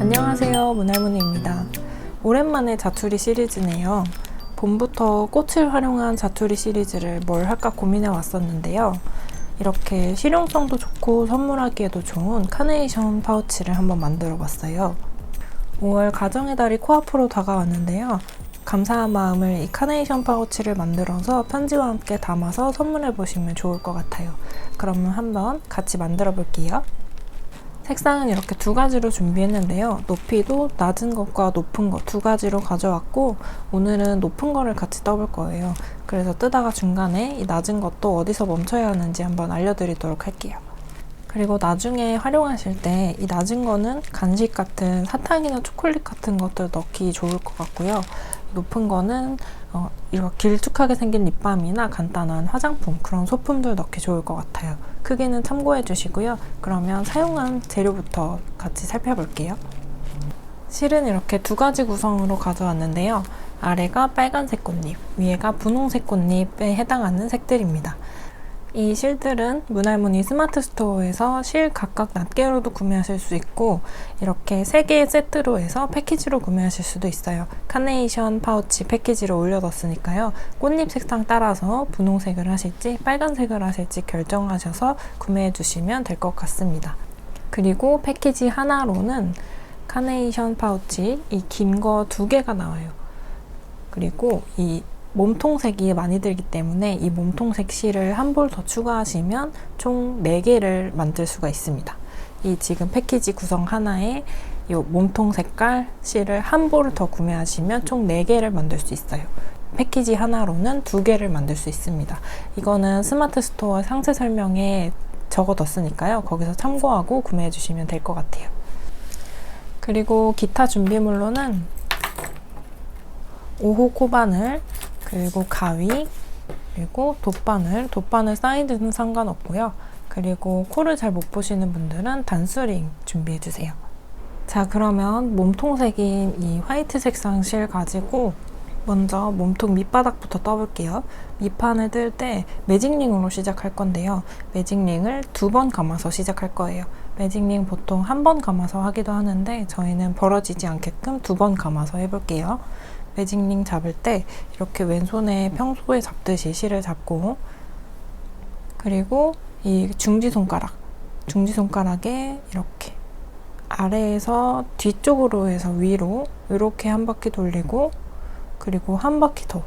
안녕하세요, 문할머니입니다. 오랜만에 자투리 시리즈네요. 봄부터 꽃을 활용한 자투리 시리즈를 뭘 할까 고민해 왔었는데요. 이렇게 실용성도 좋고 선물하기에도 좋은 카네이션 파우치를 한번 만들어 봤어요. 5월 가정의 달이 코앞으로 다가왔는데요. 감사한 마음을 이 카네이션 파우치를 만들어서 편지와 함께 담아서 선물해 보시면 좋을 것 같아요. 그러면 한번 같이 만들어 볼게요. 색상은 이렇게 두 가지로 준비했는데요. 높이도 낮은 것과 높은 것 두 가지로 가져왔고, 오늘은 높은 거를 같이 떠볼 거예요. 그래서 뜨다가 중간에 이 낮은 것도 어디서 멈춰야 하는지 한번 알려드리도록 할게요. 그리고 나중에 활용하실 때 이 낮은 거는 간식 같은 사탕이나 초콜릿 같은 것들 넣기 좋을 것 같고요. 높은 거는 이렇게 길쭉하게 생긴 립밤이나 간단한 화장품, 그런 소품들 넣기 좋을 것 같아요. 크기는 참고해 주시고요. 그러면 사용한 재료부터 같이 살펴볼게요. 실은 이렇게 두 가지 구성으로 가져왔는데요. 아래가 빨간색 꽃잎, 위에가 분홍색 꽃잎에 해당하는 색들입니다. 이 실들은 문할머니 스마트 스토어에서 실 각각 낱개로도 구매하실 수 있고, 이렇게 3개의 세트로 해서 패키지로 구매하실 수도 있어요. 카네이션 파우치 패키지로 올려뒀으니까요. 꽃잎 색상 따라서 분홍색을 하실지 빨간색을 하실지 결정하셔서 구매해 주시면 될 것 같습니다. 그리고 패키지 하나로는 카네이션 파우치 이 긴 거 2개가 나와요. 그리고 이 몸통색이 많이 들기 때문에 이 몸통색 실을 한 볼 더 추가하시면 총 4개를 만들 수가 있습니다. 이 지금 패키지 구성 하나에 이 몸통 색깔 실을 한 볼을 더 구매하시면 총 4개를 만들 수 있어요. 패키지 하나로는 2개를 만들 수 있습니다. 이거는 스마트 스토어 상세 설명에 적어뒀으니까요. 거기서 참고하고 구매해 주시면 될 것 같아요. 그리고 기타 준비물로는 5호 코바늘, 그리고 가위, 그리고 돗바늘 사이즈는 상관없고요. 그리고 코를 잘 못 보시는 분들은 단수링 준비해주세요. 자, 그러면 몸통색인 이 화이트 색상 실 가지고 먼저 몸통 밑바닥부터 떠볼게요. 밑판을 뜰 때 매직링으로 시작할 건데요. 매직링을 2번 감아서 시작할 거예요. 매직링 보통 1번 감아서 하기도 하는데 저희는 벌어지지 않게끔 2번 감아서 해볼게요. 매직링 잡을 때 이렇게 왼손에 평소에 잡듯이 실을 잡고, 그리고 이 중지손가락에 이렇게 아래에서 뒤쪽으로 해서 위로 이렇게 한 바퀴 돌리고, 그리고 한 바퀴 더,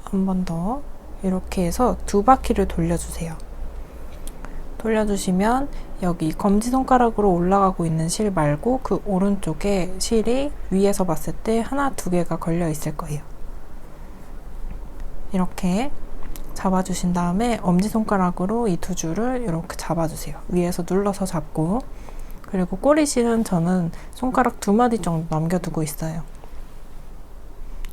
한 번 더 이렇게 해서 2바퀴를 돌려주세요. 돌려주시면 여기 검지손가락으로 올라가고 있는 실 말고 그 오른쪽에 실이 위에서 봤을 때 하나, 2개가 걸려 있을 거예요. 이렇게 잡아주신 다음에 엄지손가락으로 이 2줄을 이렇게 잡아주세요. 위에서 눌러서 잡고, 그리고 꼬리실은 저는 손가락 2마디 정도 남겨두고 있어요.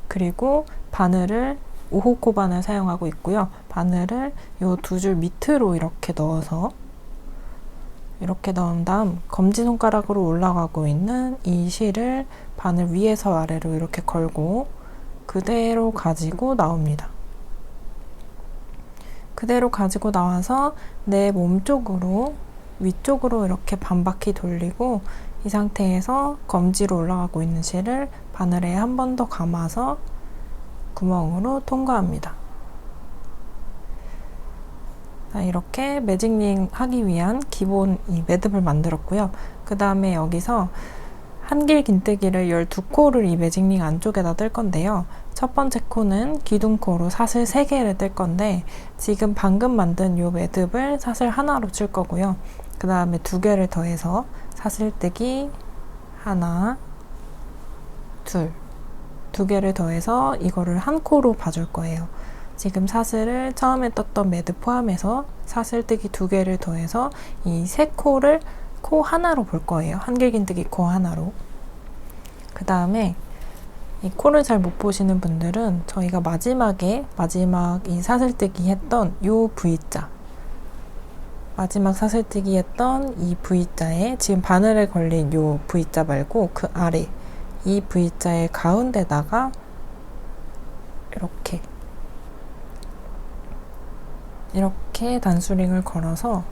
그리고 바늘을 5호 코바늘 사용하고 있고요. 바늘을 이 2줄 밑으로 이렇게 넣어서, 이렇게 넣은 다음 검지손가락으로 올라가고 있는 이 실을 바늘 위에서 아래로 이렇게 걸고 그대로 가지고 나옵니다. 그대로 가지고 나와서 내 몸 쪽으로 위쪽으로 이렇게 반바퀴 돌리고, 이 상태에서 검지로 올라가고 있는 실을 바늘에 한 번 더 감아서 구멍으로 통과합니다. 자, 이렇게 매직링 하기 위한 기본 이 매듭을 만들었고요. 그 다음에 여기서 한길 긴뜨기를 12코를 이 매직링 안쪽에다 뜰 건데요. 첫 번째 코는 기둥코로 사슬 3개를 뜰 건데, 지금 방금 만든 이 매듭을 사슬 하나로 칠 거고요. 그 다음에 2개를 더해서 사슬뜨기 하나, 둘, 2개를 더해서 이거를 한 코로 봐줄 거예요. 지금 사슬을 처음에 떴던 매듭 포함해서 사슬뜨기 2개를 더해서 이 3코를 코 하나로 볼 거예요. 한길긴뜨기 코 하나로. 그 다음에 이 코를 잘 못 보시는 분들은 저희가 마지막 이 사슬뜨기 했던 요 V자, 마지막 사슬뜨기 했던 이 V자에 지금 바늘에 걸린 요 V자 말고 그 아래 이 V자의 가운데다가 이렇게 이렇게 단수링을 걸어서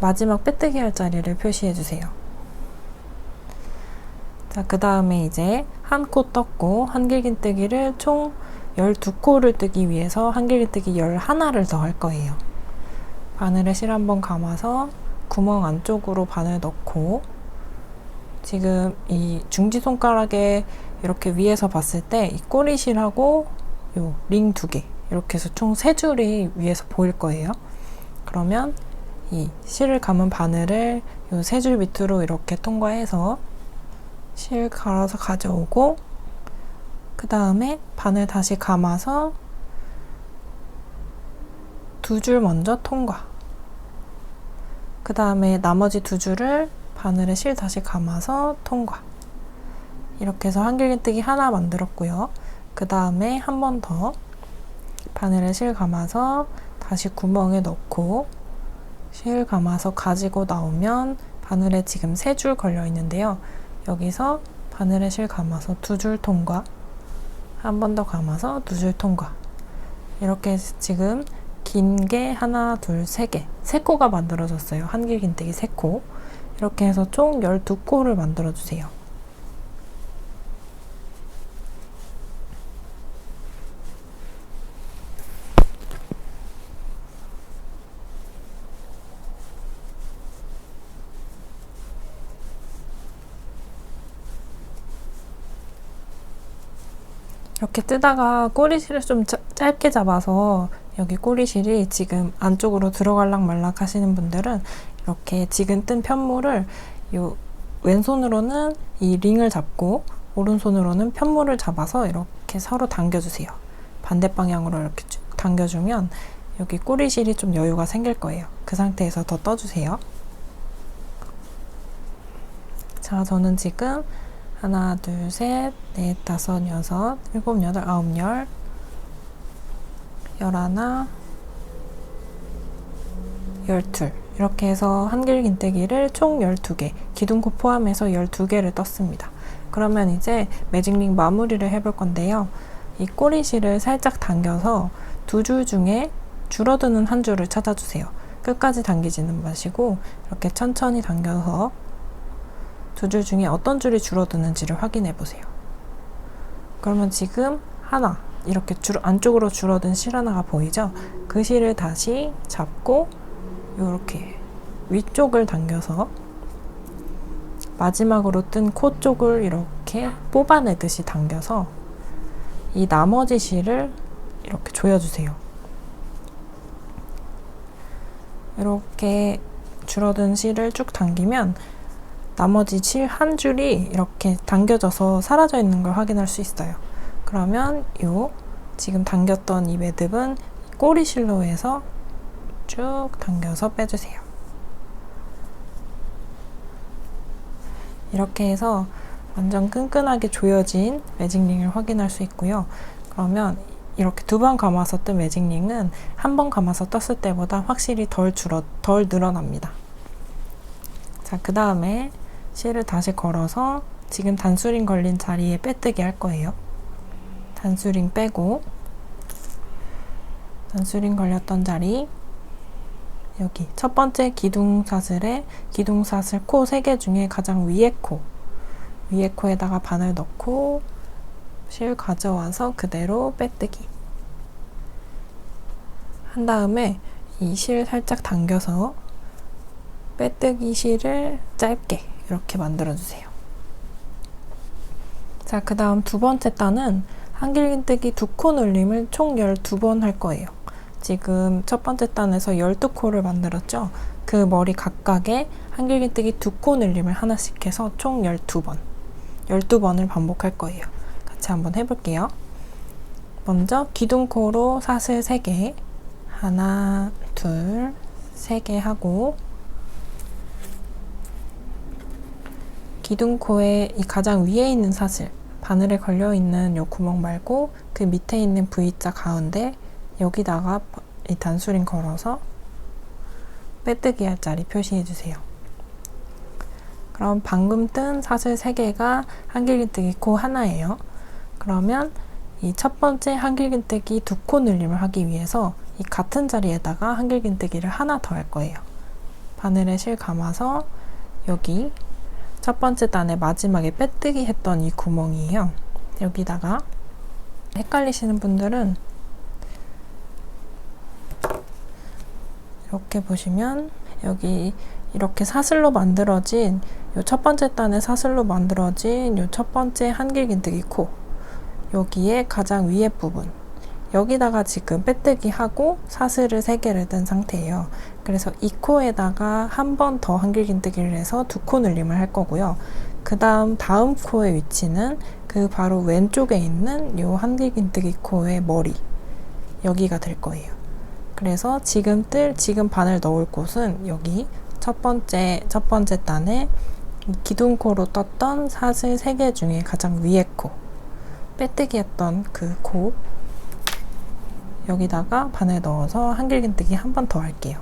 마지막 빼뜨기 할 자리를 표시해 주세요. 자, 그 다음에 이제 한 코 떴고 한길긴뜨기를 총 12코를 뜨기 위해서 한길긴뜨기 11를 더 할 거예요. 바늘에 실 한번 감아서 구멍 안쪽으로 바늘 넣고, 지금 이 중지손가락에 이렇게 위에서 봤을 때 이 꼬리실하고 요 링 2개 이렇게 해서 총 3줄이 위에서 보일 거예요. 그러면 이 실을 감은 바늘을 요 3줄 밑으로 이렇게 통과해서 실 갈아서 가져오고, 그 다음에 바늘 다시 감아서 2줄 먼저 통과, 그 다음에 나머지 2줄을 바늘에 실 다시 감아서 통과. 이렇게 해서 한길긴뜨기 하나 만들었고요. 그 다음에 한 번 더 바늘에 실 감아서 다시 구멍에 넣고 실 감아서 가지고 나오면 바늘에 지금 3줄 걸려 있는데요. 여기서 바늘에 실 감아서 2줄 통과, 한 번 더 감아서 2줄 통과. 이렇게 해서 지금 긴 게 하나, 둘, 3개, 3코가 만들어졌어요. 한길긴뜨기 3코. 이렇게 해서 총 12코를 만들어 주세요. 이렇게 뜨다가 꼬리실을 좀 짧게 잡아서 여기 꼬리실이 지금 안쪽으로 들어갈락 말락 하시는 분들은 이렇게 지금 뜬 편물을 요 왼손으로는 이 링을 잡고 오른손으로는 편물을 잡아서 이렇게 서로 당겨주세요. 반대 방향으로 이렇게 쭉 당겨주면 여기 꼬리실이 좀 여유가 생길 거예요. 그 상태에서 더 떠주세요. 자, 저는 지금 하나, 둘, 셋, 넷, 다섯, 여섯, 일곱, 여덟, 아홉, 열, 11, 12 이렇게 해서 한길긴뜨기를 총 12개, 기둥코 포함해서 12개를 떴습니다. 그러면 이제 매직링 마무리를 해볼 건데요. 이 꼬리실을 살짝 당겨서 2줄 중에 줄어드는 한 줄을 찾아주세요. 끝까지 당기지는 마시고 이렇게 천천히 당겨서 2줄 중에 어떤 줄이 줄어드는지를 확인해 보세요. 그러면 지금 하나, 이렇게 안쪽으로 줄어든 실 하나가 보이죠? 그 실을 다시 잡고 이렇게 위쪽을 당겨서 마지막으로 뜬 코 쪽을 이렇게 뽑아내듯이 당겨서 이 나머지 실을 이렇게 조여주세요. 이렇게 줄어든 실을 쭉 당기면 나머지 실 한 줄이 이렇게 당겨져서 사라져 있는 걸 확인할 수 있어요. 그러면 지금 당겼던 이 매듭은 꼬리실로 해서 쭉 당겨서 빼주세요. 이렇게 해서 완전 끈끈하게 조여진 매직링을 확인할 수 있고요. 그러면 이렇게 2번 감아서 뜬 매직링은 한 번 감아서 떴을 때보다 확실히 덜 늘어납니다. 자, 그 다음에 실을 다시 걸어서 지금 단수링 걸린 자리에 빼뜨기 할 거예요. 단수링 빼고 단수링 걸렸던 자리, 여기 첫 번째 기둥사슬에 기둥사슬 코 3개 중에 가장 위에 코에다가 바늘 넣고 실 가져와서 그대로 빼뜨기 한 다음에 이 실 살짝 당겨서 빼뜨기 실을 짧게 이렇게 만들어주세요. 자, 그 다음 두 번째 단은 한길긴뜨기 2코 늘림을 총 12번 할 거예요. 지금 첫 번째 단에서 12코를 만들었죠? 그 머리 각각에 한길긴뜨기 2코 늘림을 하나씩 해서 총 12번. 12번을 반복할 거예요. 같이 한번 해볼게요. 먼저 기둥코로 사슬 3개, 하나, 둘, 3개 하고 기둥코의 이 가장 위에 있는 사슬, 바늘에 걸려있는 요 구멍 말고 그 밑에 있는 V자 가운데 여기다가 이 단수링 걸어서 빼뜨기 할 자리 표시해주세요. 그럼 방금 뜬 사슬 3개가 한길긴뜨기 코 하나예요. 그러면 이 첫 번째 한길긴뜨기 2코 늘림을 하기 위해서 이 같은 자리에다가 한길긴뜨기를 하나 더 할 거예요. 바늘에 실 감아서 여기 첫 번째 단의 마지막에 빼뜨기 했던 이 구멍이에요. 여기다가 헷갈리시는 분들은 이렇게 보시면 여기 이렇게 사슬로 만들어진 요 첫 번째 단의 사슬로 만들어진 요 첫 번째 한길긴뜨기 코, 여기에 가장 위에 부분, 여기다가 지금 빼뜨기 하고 사슬을 3개를 뜬 상태예요. 그래서 이 코에다가 한 번 더 한길긴뜨기를 해서 2코 늘림을 할 거고요. 그 다음 코의 위치는 그 바로 왼쪽에 있는 요 한길긴뜨기 코의 머리, 여기가 될 거예요. 그래서 지금 바늘 넣을 곳은 여기 첫 번째 단에 기둥코로 떴던 사슬 3개 중에 가장 위에 코, 빼뜨기 했던 그 코, 여기다가 바늘 넣어서 한길긴뜨기 한 번 더 할게요.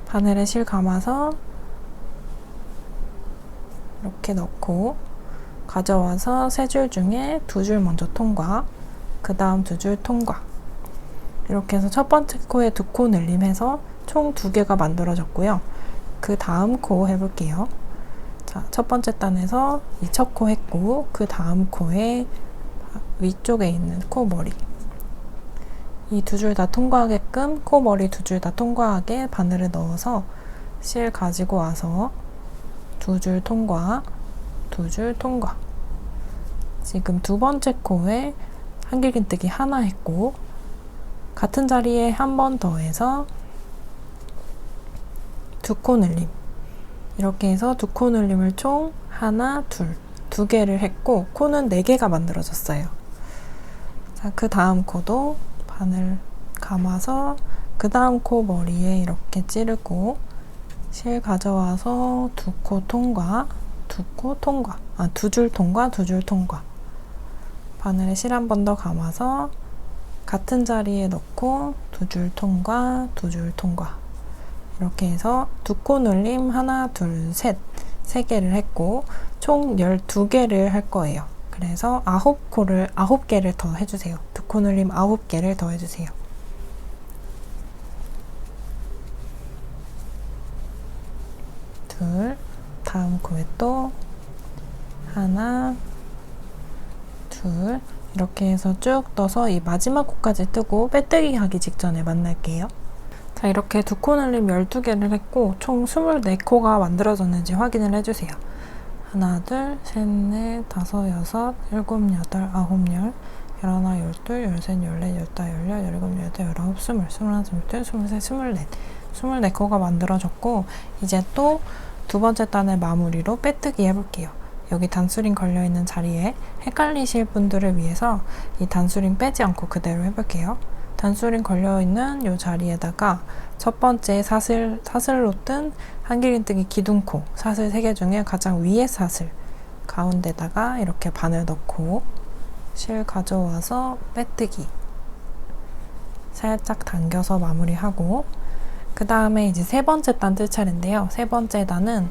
바늘에 실 감아서 이렇게 넣고 가져와서 3줄 중에 2줄 먼저 통과, 그 다음 2줄 통과, 이렇게 해서 첫 번째 코에 2코 늘림해서 총 2개가 만들어졌고요. 그 다음 코 해볼게요. 자, 첫 번째 단에서 이 첫 코 했고, 그 다음 코에 위쪽에 있는 코 머리, 이 2줄 다 통과하게끔 코 머리 2줄 다 통과하게 바늘을 넣어서 실 가지고 와서 2줄 통과, 2줄 통과. 지금 두 번째 코에 한길긴뜨기 하나 했고, 같은 자리에 한 번 더 해서 2코 늘림, 이렇게 해서 2코 늘림을 총 하나, 둘, 2개를 했고, 코는 4개가 만들어졌어요. 자, 그 다음 코도 바늘 감아서 그 다음 코 머리에 이렇게 찌르고 실 가져와서 2코 통과, 2코 통과, 2줄 통과, 2줄 통과. 바늘에 실 한 번 더 감아서 같은 자리에 넣고 2줄 통과, 2줄 통과. 이렇게 해서 2코 늘림 하나, 둘, 셋, 3개를 했고 총 12개를 할 거예요. 그래서 9개를 더 해주세요. 2코 늘림 9개를 더 해주세요. 둘, 다음 코에 또 하나, 둘, 이렇게 해서 쭉 떠서 이 마지막 코까지 뜨고 빼뜨기 하기 직전에 만날게요. 자, 이렇게 2코 늘림 12개를 했고 총 24코가 만들어졌는지 확인을 해주세요. 하나, 둘, 셋, 넷, 다섯, 여섯, 일곱, 여덟, 아홉, 열, 열하나, 열둘, 열셋, 열넷, 열다, 열여, 열일곱, 열여덟, 열아홉, 스물, 스물하나, 스물둘, 스물셋, 스물넷, 24코가 만들어졌고, 이제 또 두 번째 단을 마무리로 빼뜨기 해볼게요. 여기 단수링 걸려있는 자리에 헷갈리실 분들을 위해서 이 단수링 빼지 않고 그대로 해볼게요. 단수링 걸려있는 이 자리에다가 첫 번째 사슬로 뜬 한길긴뜨기 기둥코, 사슬 3개 중에 가장 위에 사슬 가운데다가 이렇게 바늘 넣고 실 가져와서 빼뜨기 살짝 당겨서 마무리하고, 그 다음에 이제 세 번째 단 뜰 차례인데요. 세 번째 단은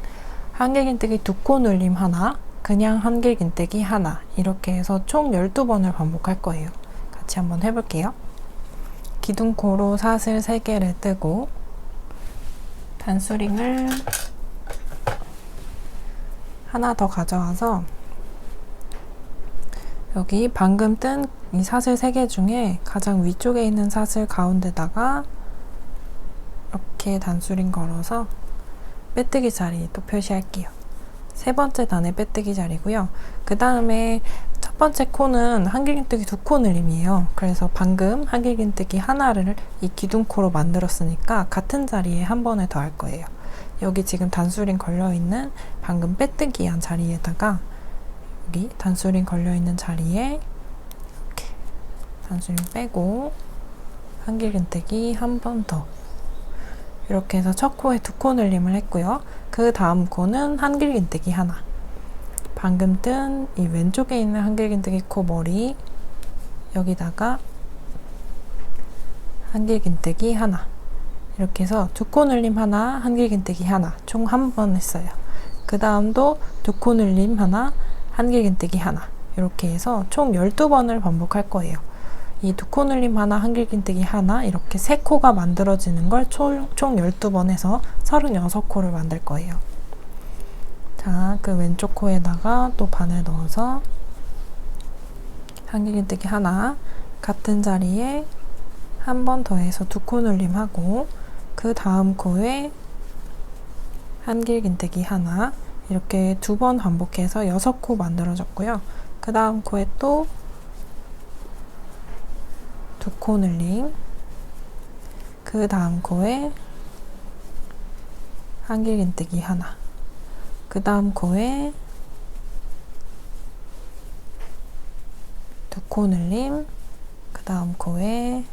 한길긴뜨기 2코 늘림 하나, 그냥 한길긴뜨기 하나, 이렇게 해서 총 12번을 반복할 거예요. 같이 한번 해볼게요. 기둥코로 사슬 3개를 뜨고 단수링을 하나 더 가져와서 여기 방금 뜬 이 사슬 3개 중에 가장 위쪽에 있는 사슬 가운데다가 이렇게 단수링 걸어서 빼뜨기 자리 또 표시할게요. 세 번째 단의 빼뜨기 자리고요. 그 다음에 첫 번째 코는 한길긴뜨기 2코 늘림이에요. 그래서 방금 한길긴뜨기 하나를 이 기둥코로 만들었으니까 같은 자리에 한 번에 더 할 거예요. 여기 지금 단수링 걸려있는 방금 빼뜨기 한 자리에다가 여기 단수링 걸려있는 자리에 이렇게 단수링 빼고 한길긴뜨기 한 번 더, 이렇게 해서 첫 코에 2코 늘림을 했고요. 그 다음 코는 한길긴뜨기 하나, 방금 뜬 이 왼쪽에 있는 한길긴뜨기 코 머리 여기다가 한길긴뜨기 하나, 이렇게 해서 2코 늘림 하나, 한길긴뜨기 하나, 총 한 번 했어요. 그 다음도 2코 늘림 하나, 한길긴뜨기 하나, 이렇게 해서 총 12번을 반복할 거예요. 이 두 코 늘림 하나, 한길긴뜨기 하나 이렇게 3코가 만들어지는 걸 총 12번 해서 36코를 만들 거예요. 자, 그 왼쪽 코에다가 또 바늘 넣어서 한길긴뜨기 하나, 같은 자리에 한 번 더 해서 두 코 늘림 하고, 그 다음 코에 한길긴뜨기 하나, 이렇게 2번 반복해서 6코 만들어졌고요. 그 다음 코에 또 두 코 늘림, 그 다음 코에 한길긴뜨기 하나, 그 다음 코에 두 코 늘림, 그 다음 코에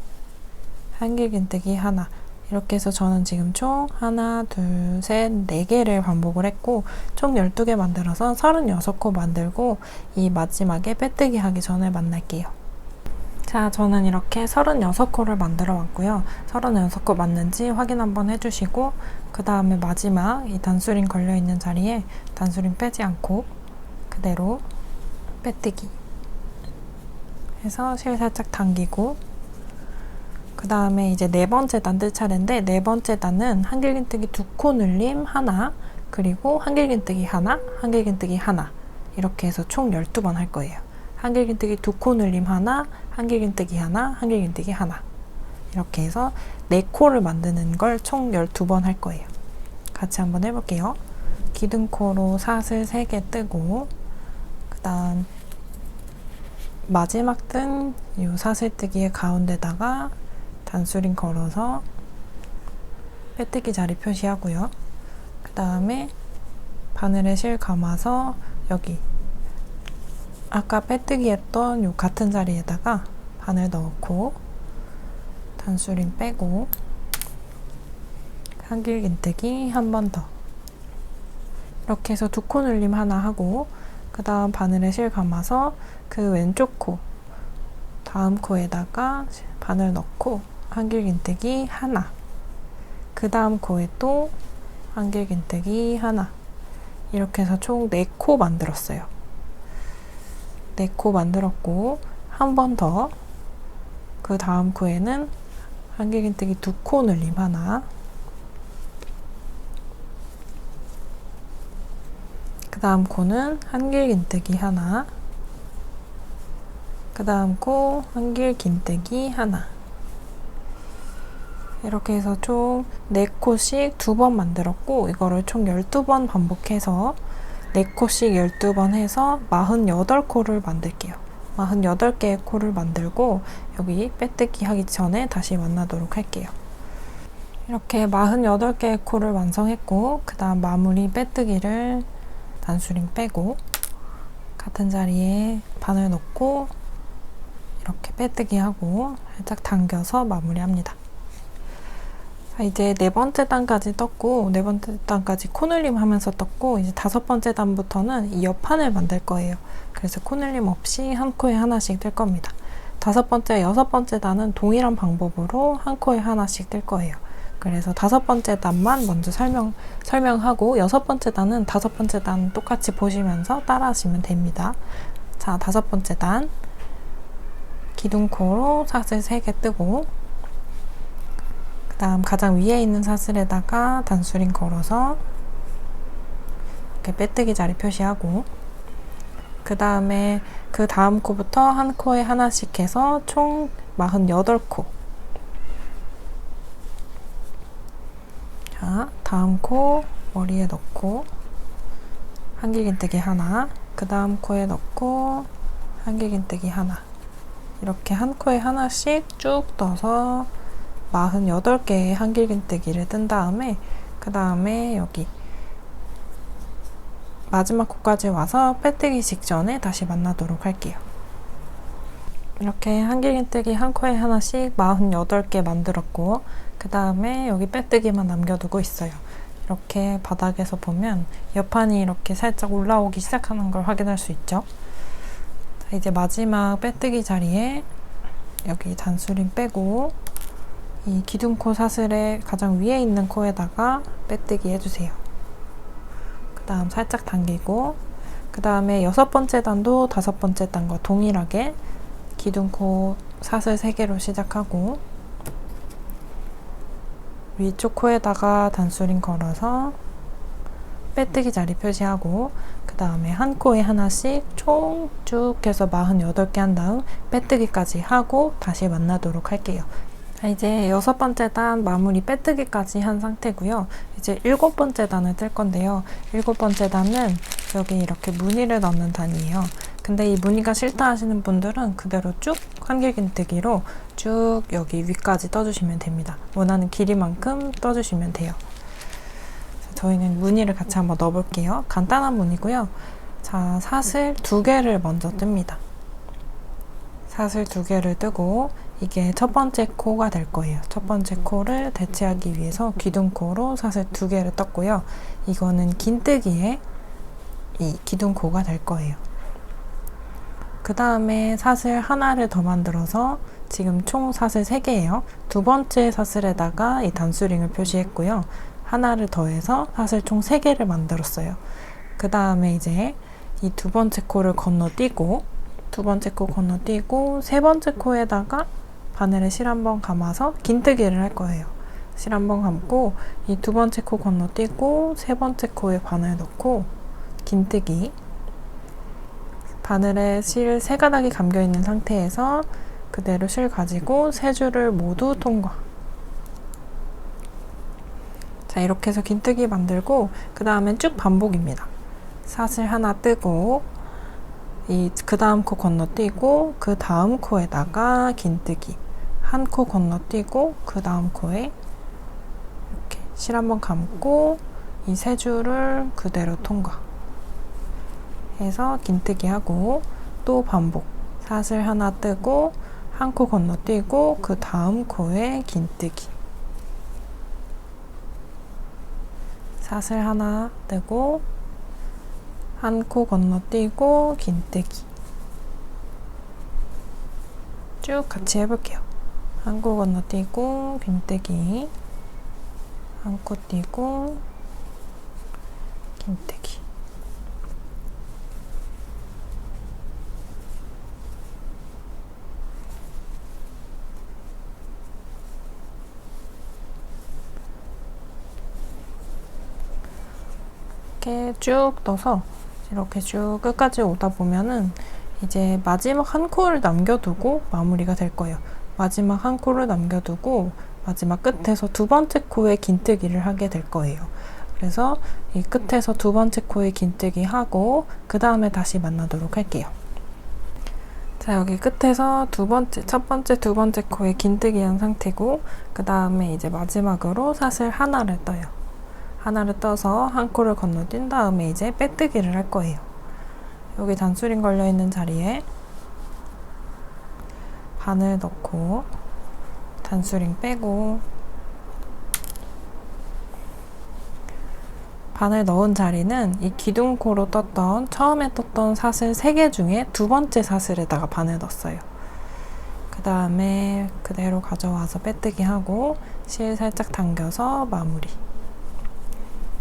한길긴뜨기 하나, 이렇게 해서 저는 지금 총 하나, 둘, 셋, 4개를 반복을 했고 총 12개 만들어서 36코 만들고 이 마지막에 빼뜨기 하기 전에 만날게요. 자, 저는 이렇게 36코를 만들어 왔고요. 36코 맞는지 확인 한번 해주시고, 그 다음에 마지막 이 단수링 걸려있는 자리에 단수링 빼지 않고 그대로 빼뜨기 해서 실 살짝 당기고, 그 다음에 이제 4번째 단 뜰 차례인데, 4번째 단은 한길긴뜨기 2코 늘림 하나, 그리고 한길긴뜨기 하나, 한길긴뜨기 하나, 이렇게 해서 총 12번 할 거예요. 한길긴뜨기 2코 늘림 하나, 한길긴뜨기 하나, 한길긴뜨기 하나, 이렇게 해서 4코를 만드는 걸 총 12번 할 거예요. 같이 한번 해볼게요. 기둥코로 사슬 3개 뜨고, 그 다음 마지막 뜬 이 사슬뜨기의 가운데다가 단수링 걸어서 빼뜨기 자리 표시하고요. 그 다음에 바늘에 실 감아서 여기 아까 빼뜨기 했던 요 같은 자리에다가 바늘 넣고 단수링 빼고 한길긴뜨기 한 번 더, 이렇게 해서 2코 늘림 하나 하고, 그 다음 바늘에 실 감아서 그 왼쪽 코 다음 코에다가 바늘 넣고 한길긴뜨기 하나, 그 다음 코에 또 한길긴뜨기 하나, 이렇게 해서 총 4코 만들었어요. 4코 만들었고, 한 번 더 그 다음 코에는 한길긴뜨기 2코 늘림 하나, 그 다음 코는 한길긴뜨기 하나, 그 다음 코 한길긴뜨기 하나, 이렇게 해서 총 4코씩 2번 만들었고, 이거를 총 12번 반복해서 4코씩 12번 해서 48코를 만들게요. 48개의 코를 만들고 여기 빼뜨기 하기 전에 다시 만나도록 할게요. 이렇게 48개의 코를 완성했고, 그 다음 마무리 빼뜨기를 단수링 빼고 같은 자리에 바늘 넣고 이렇게 빼뜨기 하고 살짝 당겨서 마무리합니다. 이제 4번째 단까지 떴고, 4번째 단까지 코늘림 하면서 떴고, 이제 5번째 단부터는 이 옆판을 만들 거예요. 그래서 코늘림 없이 한 코에 하나씩 뜰 겁니다. 5번째, 6번째 단은 동일한 방법으로 한 코에 하나씩 뜰 거예요. 그래서 5번째 단만 먼저 설명하고 6번째 단은 5번째 단 똑같이 보시면서 따라 하시면 됩니다. 자, 5번째 단 기둥코로 사슬 3개 뜨고, 그 다음 가장 위에 있는 사슬에다가 단수링 걸어서 이렇게 빼뜨기 자리 표시하고, 그 다음에 그 다음 코부터 한 코에 하나씩 해서 총 48코. 자, 다음 코 머리에 넣고 한길긴뜨기 하나, 그 다음 코에 넣고 한길긴뜨기 하나, 이렇게 한 코에 하나씩 쭉 떠서 48개의 한길긴뜨기를 뜬 다음에, 그 다음에 여기 마지막 코까지 와서 빼뜨기 직전에 다시 만나도록 할게요. 이렇게 한길긴뜨기 한 코에 하나씩 48개 만들었고, 그 다음에 여기 빼뜨기만 남겨두고 있어요. 이렇게 바닥에서 보면 옆판이 이렇게 살짝 올라오기 시작하는 걸 확인할 수 있죠. 자, 이제 마지막 빼뜨기 자리에 여기 단수링 빼고 이 기둥코 사슬의 가장 위에 있는 코에다가 빼뜨기 해주세요. 그 다음 살짝 당기고, 그 다음에 6번째 단도 5번째 단과 동일하게 기둥코 사슬 3개로 시작하고 위쪽 코에다가 단수링 걸어서 빼뜨기 자리 표시하고 그 다음에 한 코에 하나씩 총 쭉 해서 48개 한 다음 빼뜨기까지 하고 다시 만나도록 할게요. 자, 이제 6번째 단 마무리 빼뜨기까지 한 상태고요. 이제 7번째 단을 뜰 건데요. 7번째 단은 여기 이렇게 무늬를 넣는 단이에요. 근데 이 무늬가 싫다 하시는 분들은 그대로 쭉 한길긴뜨기로 쭉 여기 위까지 떠주시면 됩니다. 원하는 길이만큼 떠주시면 돼요. 자, 저희는 무늬를 같이 한번 넣어볼게요. 간단한 무늬고요. 자, 사슬 2개를 먼저 뜹니다. 사슬 2개를 뜨고 이게 첫 번째 코가 될 거예요. 첫 번째 코를 대체하기 위해서 기둥코로 사슬 2개를 떴고요. 이거는 긴뜨기에 이 기둥코가 될 거예요. 그 다음에 사슬 하나를 더 만들어서 지금 총 사슬 3개예요. 두 번째 사슬에다가 이 단수링을 표시했고요. 하나를 더해서 사슬 총 3개를 만들었어요. 그 다음에 이제 이 두 번째 코를 건너뛰고 두 번째 코 건너뛰고 세 번째 코에다가 바늘에 실 한번 감아서 긴뜨기를 할 거예요. 실 한번 감고 이 두 번째 코 건너뛰고 세 번째 코에 바늘 넣고 긴뜨기. 바늘에 실 3가닥이 감겨 있는 상태에서 그대로 실 가지고 3줄을 모두 통과. 자, 이렇게 해서 긴뜨기 만들고 그 다음엔 쭉 반복입니다. 사슬 하나 뜨고 그 다음 코 건너뛰고 그 다음 코에다가 긴뜨기. 한 코 건너뛰고 그 다음 코에 이렇게 실 한번 감고 이 3줄을 그대로 통과 해서 긴뜨기 하고 또 반복. 사슬 하나 뜨고 한 코 건너뛰고 그 다음 코에 긴뜨기. 사슬 하나 뜨고 한 코 건너뛰고 긴뜨기. 쭉 같이 해볼게요. 한 코 건너뛰고 긴뜨기. 한 코 띄고 긴뜨기. 이렇게 쭉 넣어서 이렇게 쭉 끝까지 오다 보면은 이제 마지막 한 코를 남겨두고 마무리가 될 거예요. 마지막 한 코를 남겨두고 마지막 끝에서 두 번째 코에 긴뜨기를 하게 될 거예요. 그래서 이 끝에서 두 번째 코에 긴뜨기 하고 그 다음에 다시 만나도록 할게요. 자, 여기 끝에서 첫 번째, 두 번째 코에 긴뜨기 한 상태고 그 다음에 이제 마지막으로 사슬 하나를 떠요. 하나를 떠서 한 코를 건너뛴 다음에 이제 빼뜨기를 할 거예요. 여기 단수링 걸려있는 자리에 바늘 넣고 단수링 빼고 바늘 넣은 자리는 이 기둥코로 처음에 떴던 사슬 3개 중에 두 번째 사슬에다가 바늘 넣었어요. 그 다음에 그대로 가져와서 빼뜨기 하고 실 살짝 당겨서 마무리.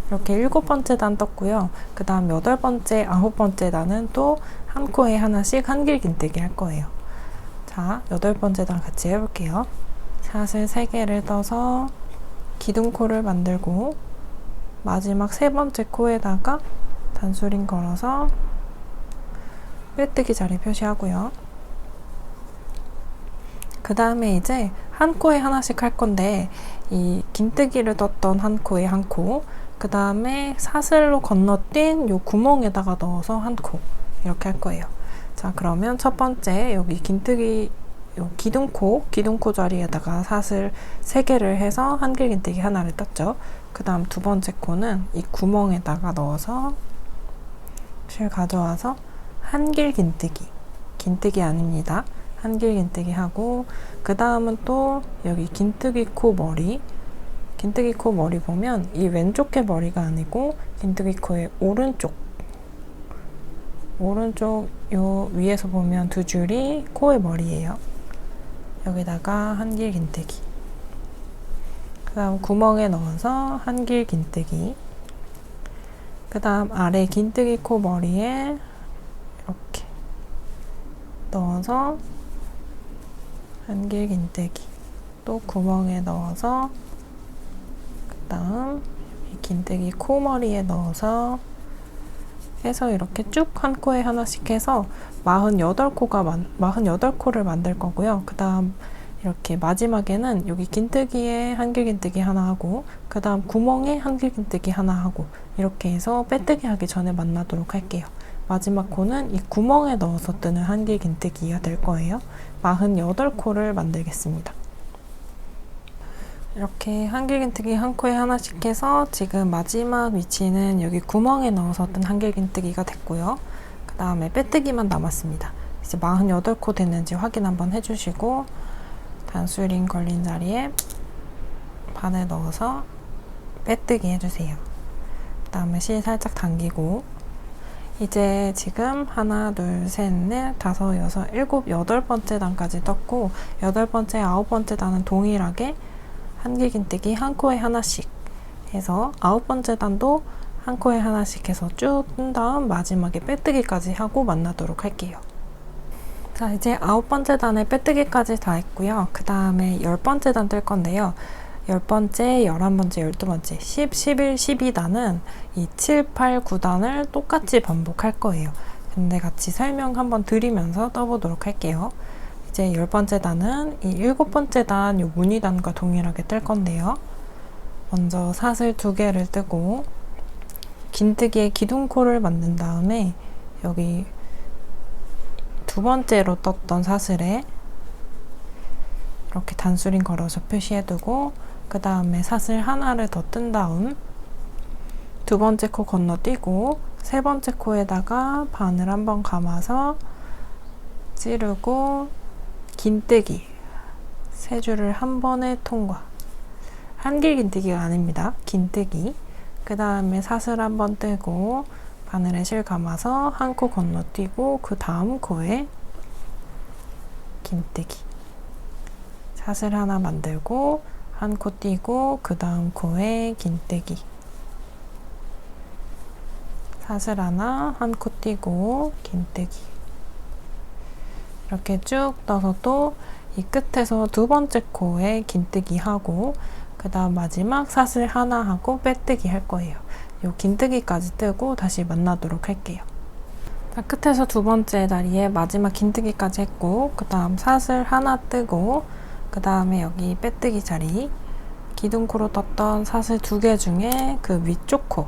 이렇게 7번째 단 떴고요. 그 다음 8번째, 9번째 단은 또 한 코에 하나씩 한길 긴뜨기 할 거예요. 자, 8번째 단 같이 해볼게요. 사슬 3개를 떠서 기둥코를 만들고 마지막 3번째 코에다가 단수링 걸어서 빼뜨기 자리 표시하고요. 그 다음에 이제 한 코에 하나씩 할 건데 이 긴뜨기를 떴던 한 코에 한 코, 그 다음에 사슬로 건너뛴 요 구멍에다가 넣어서 한 코 이렇게 할 거예요. 자, 그러면 첫 번째 여기 긴뜨기 요 기둥코 자리에다가 사슬 3개를 해서 한길 긴뜨기 하나를 떴죠. 그 다음 두 번째 코는 이 구멍에다가 넣어서 실 가져와서 한길 긴뜨기 아닙니다. 한길 긴뜨기 하고 그 다음은 또 여기 긴뜨기 코 머리 보면 이 왼쪽 게 머리가 아니고 긴뜨기 코의 오른쪽 요 위에서 보면 두 줄이 코의 머리예요. 여기다가 한길 긴뜨기. 그 다음 구멍에 넣어서 한길 긴뜨기. 그 다음 아래 긴뜨기 코 머리에 이렇게 넣어서 한길긴뜨기 또 구멍에 넣어서 그 다음 긴뜨기 코머리에 넣어서 해서 이렇게 쭉 한 코에 하나씩 해서 48코를 만들 거고요. 그 다음 이렇게 마지막에는 여기 긴뜨기에 한길긴뜨기 하나 하고 그 다음 구멍에 한길긴뜨기 하나 하고 이렇게 해서 빼뜨기 하기 전에 만나도록 할게요. 마지막 코는 이 구멍에 넣어서 뜨는 한길긴뜨기가 될 거예요. 48코를 만들겠습니다. 이렇게 한길긴뜨기 한 코에 하나씩 해서 지금 마지막 위치는 여기 구멍에 넣어서 뜬 한길긴뜨기가 됐고요. 그 다음에 빼뜨기만 남았습니다. 이제 48코 됐는지 확인 한번 해주시고 단수링 걸린 자리에 바늘 넣어서 빼뜨기 해주세요. 그 다음에 실 살짝 당기고 이제 지금 하나, 둘, 셋, 넷, 다섯, 여섯, 일곱, 8번째 단까지 떴고 8번째, 9번째 단은 동일하게 한길긴뜨기 한 코에 하나씩 해서 9번째 단도 한 코에 하나씩 해서 쭉 뜬 다음 마지막에 빼뜨기까지 하고 만나도록 할게요. 자, 이제 9번째 단에 빼뜨기까지 다 했고요. 그 다음에 10번째 단 뜰 건데요. 10번째, 11번째, 12번째, 10, 11, 12단은 이 7, 8, 9단을 똑같이 반복할 거예요. 근데 같이 설명 한번 드리면서 떠보도록 할게요. 이제 10번째 단은 이 7번째 단, 이 무늬단과 동일하게 뜰 건데요. 먼저 사슬 2개를 뜨고 긴뜨기에 기둥코를 만든 다음에 여기 두 번째로 떴던 사슬에 이렇게 단수링 걸어서 표시해두고 그 다음에 사슬 하나를 더 뜬 다음 두 번째 코 건너뛰고 세 번째 코에다가 바늘 한번 감아서 찌르고 긴뜨기 세 줄을 한 번에 통과. 한길긴뜨기가 아닙니다. 긴뜨기. 그 다음에 사슬 한번 뜨고 바늘에 실 감아서 한 코 건너뛰고 그 다음 코에 긴뜨기. 사슬 하나 만들고 한 코 띄고 그 다음 코에 긴뜨기. 사슬 하나, 한 코 띄고 긴뜨기. 이렇게 쭉 떠서 또 이 끝에서 두 번째 코에 긴뜨기 하고 그 다음 마지막 사슬 하나 하고 빼뜨기 할 거예요. 요 긴뜨기까지 뜨고 다시 만나도록 할게요. 자, 끝에서 두 번째 다리에 마지막 긴뜨기까지 했고 그 다음 사슬 하나 뜨고 그 다음에 여기 빼뜨기 자리 기둥코로 떴던 사슬 2개 중에 그 위쪽 코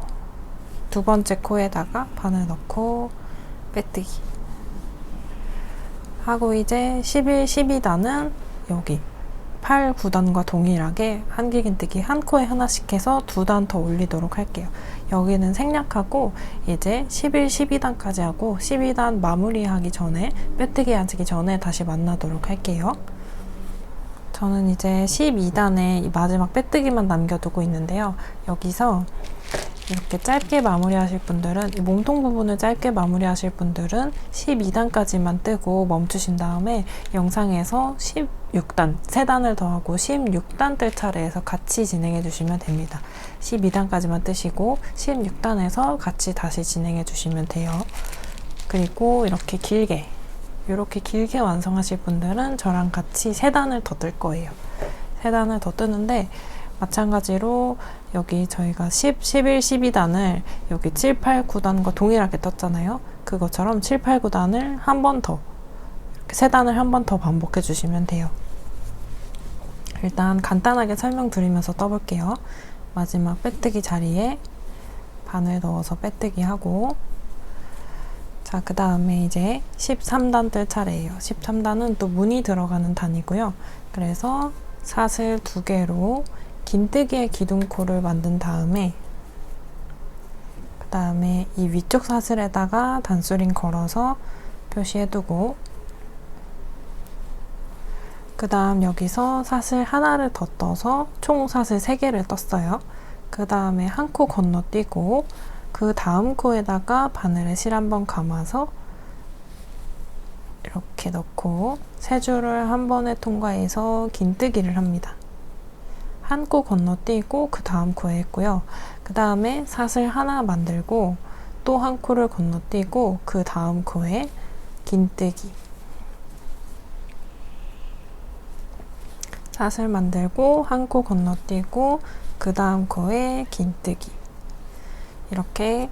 두 번째 코에다가 바늘 넣고 빼뜨기 하고 이제 11, 12단은 여기 8, 9단과 동일하게 한길긴뜨기 한 코에 하나씩 해서 2단 더 올리도록 할게요. 여기는 생략하고 이제 11, 12단까지 하고 12단 마무리하기 전에 빼뜨기 하기 전에 다시 만나도록 할게요. 저는 이제 12단에 이 마지막 빼뜨기만 남겨두고 있는데요. 여기서 이렇게 짧게 마무리하실 분들은 이 몸통 부분을 짧게 마무리하실 분들은 12단까지만 뜨고 멈추신 다음에 영상에서 16단, 3단을 더하고 16단 뜰 차례에서 같이 진행해 주시면 됩니다. 12단까지만 뜨시고 16단에서 같이 다시 진행해 주시면 돼요. 그리고 이렇게 길게 완성하실 분들은 저랑 같이 3단을 더 뜰 거예요. 3단을 더 뜨는데 마찬가지로 여기 저희가 10, 11, 12단을 여기 7, 8, 9단과 동일하게 떴잖아요. 그것처럼 7, 8, 9단을 한 번 더, 이렇게 3단을 한 번 더 반복해 주시면 돼요. 일단 간단하게 설명드리면서 떠볼게요. 마지막 빼뜨기 자리에 바늘 넣어서 빼뜨기 하고 자, 그 다음에 이제 13단 뜰 차례예요. 13단은 또 무늬 들어가는 단이고요. 그래서 사슬 2개로 긴뜨기의 기둥코를 만든 다음에 그 다음에 이 위쪽 사슬에다가 단수링 걸어서 표시해두고 그 다음 여기서 사슬 하나를 더 떠서 총 사슬 3개를 떴어요. 그 다음에 한 코 건너뛰고 그 다음 코에다가 바늘에 실 한번 감아서 이렇게 넣고 3줄을 한 번에 통과해서 긴뜨기를 합니다. 한 코 건너뛰고 그 다음 코에 했고요. 그 다음에 사슬 하나 만들고 또 한 코를 건너뛰고 그 다음 코에 긴뜨기 사슬 만들고 한 코 건너뛰고 그 다음 코에 긴뜨기, 이렇게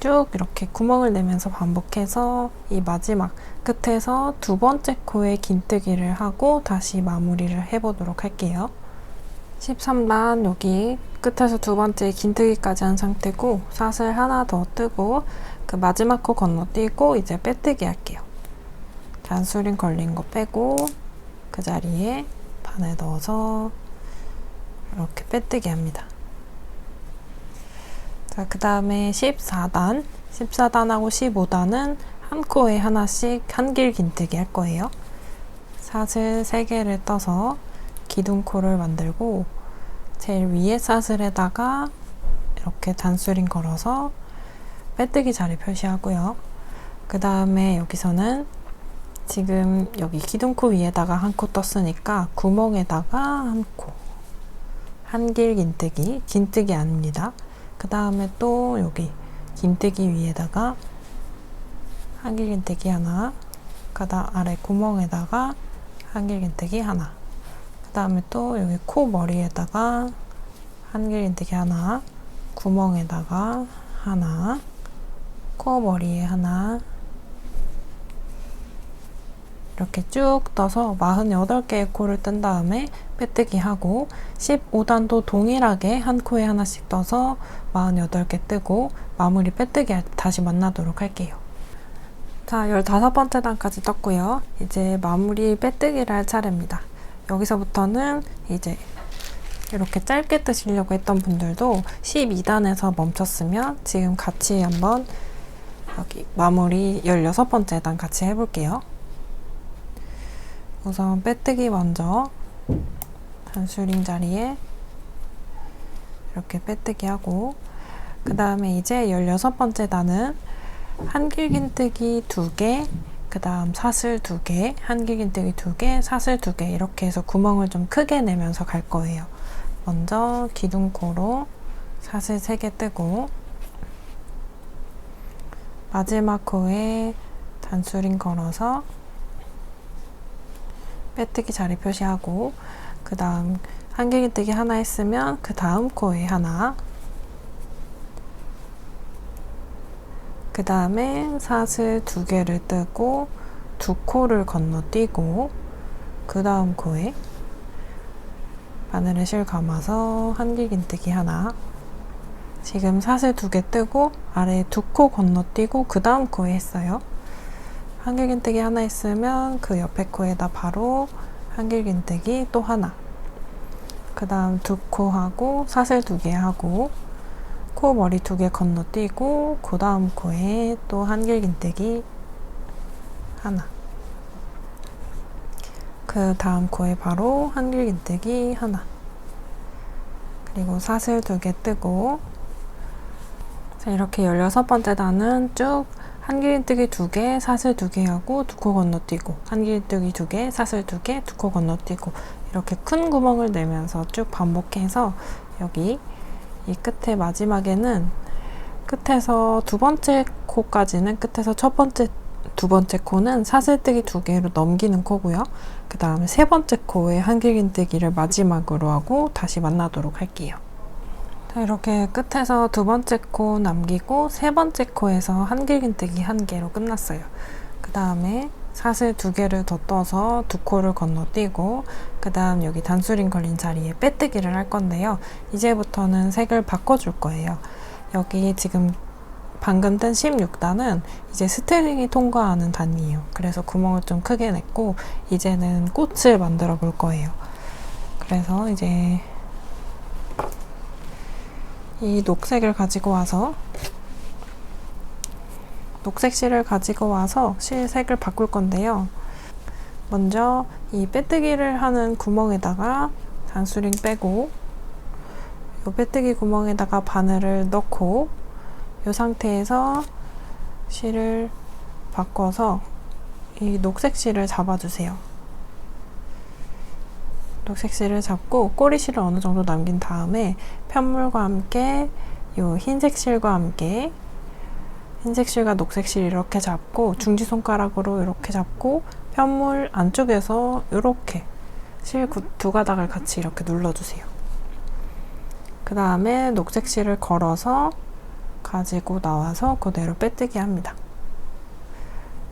쭉 이렇게 구멍을 내면서 반복해서 이 마지막 끝에서 두 번째 코에 긴뜨기를 하고 다시 마무리를 해보도록 할게요. 13단 여기 끝에서 두 번째 긴뜨기까지 한 상태고, 사슬 하나 더 뜨고 그 마지막 코 건너뛰고 이제 빼뜨기 할게요. 단수링 걸린 거 빼고 그 자리에 바늘 넣어서 이렇게 빼뜨기 합니다. 자, 그 다음에 14단, 14단하고 15단은 한 코에 하나씩 한길 긴뜨기 할 거예요. 사슬 3개를 떠서 기둥코를 만들고 제일 위에 사슬에다가 이렇게 단수링 걸어서 빼뜨기 자리 표시하고요. 그 다음에 여기서는 지금 여기 기둥코 위에다가 한 코 떴으니까 구멍에다가 한 코, 한길 긴뜨기, 긴뜨기 아닙니다. 그 다음에 또 여기 긴뜨기 위에다가 한길 긴뜨기 하나, 그 다음 아래 구멍에다가 한길 긴뜨기 하나, 그 다음에 또 여기 코 머리에다가 한길 긴뜨기 하나, 구멍에다가 하나, 코 머리에 하나, 이렇게 쭉 떠서 48개의 코를 뜬 다음에 빼뜨기 하고, 15단도 동일하게 한 코에 하나씩 떠서 48개 뜨고 마무리 빼뜨기 할 때 다시 만나도록 할게요. 자, 15번째 단까지 떴고요. 이제 마무리 빼뜨기를 할 차례입니다. 여기서부터는 이제 이렇게 짧게 뜨시려고 했던 분들도 12단에서 멈췄으면 지금 같이 한번 여기 마무리 16번째 단 같이 해볼게요. 우선 빼뜨기 먼저 단수링 자리에 이렇게 빼뜨기 하고, 그 다음에 이제 16번째 단은 한길 긴뜨기 2개, 그 다음 사슬 2개, 한길 긴뜨기 2개, 사슬 2개, 이렇게 해서 구멍을 좀 크게 내면서 갈 거예요. 먼저 기둥코로 사슬 3개 뜨고 마지막 코에 단수링 걸어서 빼뜨기 자리 표시하고, 그 다음 한길 긴뜨기 하나 했으면 그 다음 코에 하나, 그 다음에 사슬 2개를 뜨고 2코를 건너뛰고 그 다음 코에 바늘에 실 감아서 한길 긴뜨기 하나, 지금 사슬 2개 뜨고 아래에 2코 건너뛰고 그 다음 코에 했어요. 한길 긴뜨기 하나 했으면 그 옆에 코에다 바로 한길 긴뜨기 또 하나, 그 다음 2코 하고 사슬 2개 하고 코 머리 2개 건너뛰고 그 다음 코에 또 한길 긴뜨기 하나, 그 다음 코에 바로 한길 긴뜨기 하나, 그리고 사슬 2개 뜨고, 자, 이렇게 16번째 단은 쭉 한길 긴뜨기 2개, 사슬 2개 하고 2코 건너뛰고, 한길 긴뜨기 2개, 사슬 2개, 2코 건너뛰고, 이렇게 큰 구멍을 내면서 쭉 반복해서 여기 이 끝에 마지막에는 끝에서 두 번째 코까지는 끝에서 두 번째 코는 사슬뜨기 2개로 넘기는 코고요. 그 다음에 세 번째 코에 한길 긴뜨기를 마지막으로 하고 다시 만나도록 할게요. 자, 이렇게 끝에서 두 번째 코 남기고 세 번째 코에서 한길 긴뜨기 1개로 끝났어요. 그 다음에 사슬 2개를 더 떠서 2코를 건너뛰고 그 다음 여기 단수링 걸린 자리에 빼뜨기를 할 건데요. 이제부터는 색을 바꿔줄 거예요. 여기 지금 방금 뜬 16단은 이제 스트링이 통과하는 단이에요. 그래서 구멍을 좀 크게 냈고 이제는 꽃을 만들어 볼 거예요. 그래서 이제 이 녹색을 가지고 와서 녹색 실을 가지고 와서 실 색을 바꿀 건데요. 먼저 이 빼뜨기를 하는 구멍에다가 단수링 빼고 이 빼뜨기 구멍에다가 바늘을 넣고 이 상태에서 실을 바꿔서 이 녹색 실을 잡아주세요. 녹색 실을 잡고 꼬리 실을 어느 정도 남긴 다음에 편물과 함께 이 흰색 실과 함께 흰색 실과 녹색 실 이렇게 잡고 중지손가락으로 이렇게 잡고 편물 안쪽에서 이렇게 실 두 가닥을 같이 이렇게 눌러주세요. 그 다음에 녹색 실을 걸어서 가지고 나와서 그대로 빼뜨기 합니다.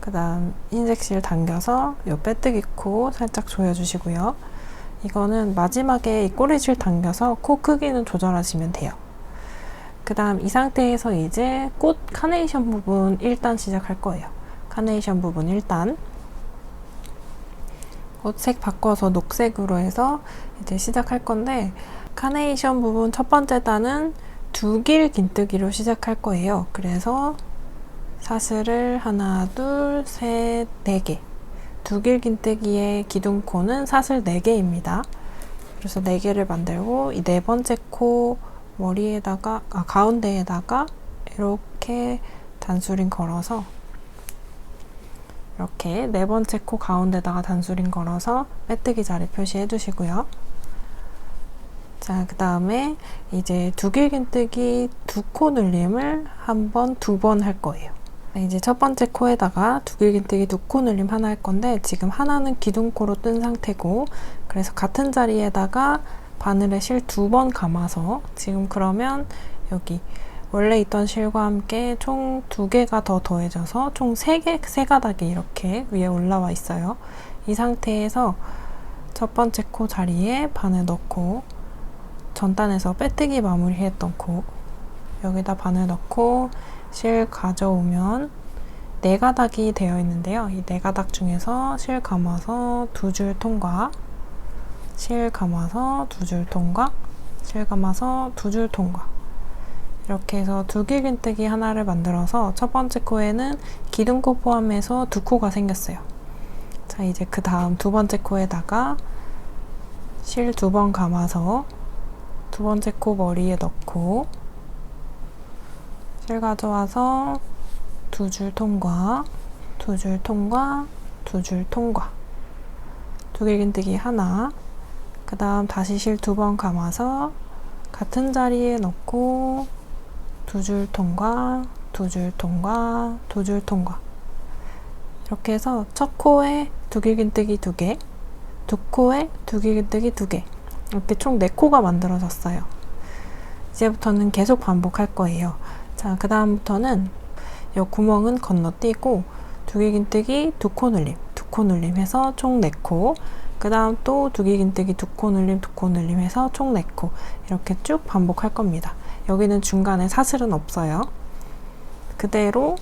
그 다음 흰색 실 당겨서 이 빼뜨기 코 살짝 조여주시고요. 이거는 마지막에 이 꼬리실 당겨서 코 크기는 조절하시면 돼요. 그 다음 이 상태에서 이제 꽃 카네이션 부분 1단 시작할 거예요. 카네이션 부분 1단. 꽃색 바꿔서 녹색으로 해서 이제 시작할 건데, 카네이션 부분 첫 번째 단은 두 길 긴뜨기로 시작할 거예요. 그래서 사슬을 하나, 둘, 셋, 네 개. 두 길 긴뜨기의 기둥코는 사슬 4개입니다. 그래서 4개를 만들고 이 네 번째 코 머리에다가, 가운데에다가 이렇게 단수링 걸어서, 이렇게 네 번째 코 가운데다가 단수링 걸어서 빼뜨기 자리 표시해 주시고요. 자, 그 다음에 이제 두 길 긴뜨기 두 코 늘림을 두 번 할 거예요. 이제 첫 번째 코에다가 두 길 긴뜨기 두 코 늘림 하나 할 건데, 지금 하나는 기둥코로 뜬 상태고, 그래서 같은 자리에다가 바늘에 실 2번 감아서, 지금 그러면 여기 원래 있던 실과 함께 총 2개가 더 더해져서 총 3개, 3가닥이 이렇게 위에 올라와 있어요. 이 상태에서 첫 번째 코 자리에 바늘 넣고, 전단에서 빼뜨기 마무리했던 코 여기다 바늘 넣고 실 가져오면 4가닥이 되어 있는데요. 이 4가닥 중에서 실 감아서 2줄 통과, 실 감아서 2줄 통과, 실 감아서 2줄 통과, 이렇게 해서 두 길 긴뜨기 하나를 만들어서 첫 번째 코에는 기둥코 포함해서 2코가 생겼어요. 자, 이제 그 다음 두 번째 코에다가 실 2번 감아서 두 번째 코 머리에 넣고 실 가져와서 2줄 통과, 2줄 통과, 2줄 통과, 두 길 긴뜨기 하나, 그 다음 다시 실 2번 감아서 같은 자리에 넣고 2줄 통과, 2줄 통과, 2줄 통과, 이렇게 해서 첫 코에 두 길 긴뜨기 2개, 두 코에 두 길 긴뜨기 2개, 이렇게 총 4코가 만들어졌어요. 이제부터는 계속 반복할 거예요. 자, 그 다음부터는 이 구멍은 건너뛰고 두 길 긴뜨기 2코 늘림, 2코 늘림 해서 총 4코, 그 다음 또 두 길 긴뜨기 2코 늘림, 2코 늘림 해서 총 4코, 이렇게 쭉 반복할 겁니다. 여기는 중간에 사슬은 없어요. 그대로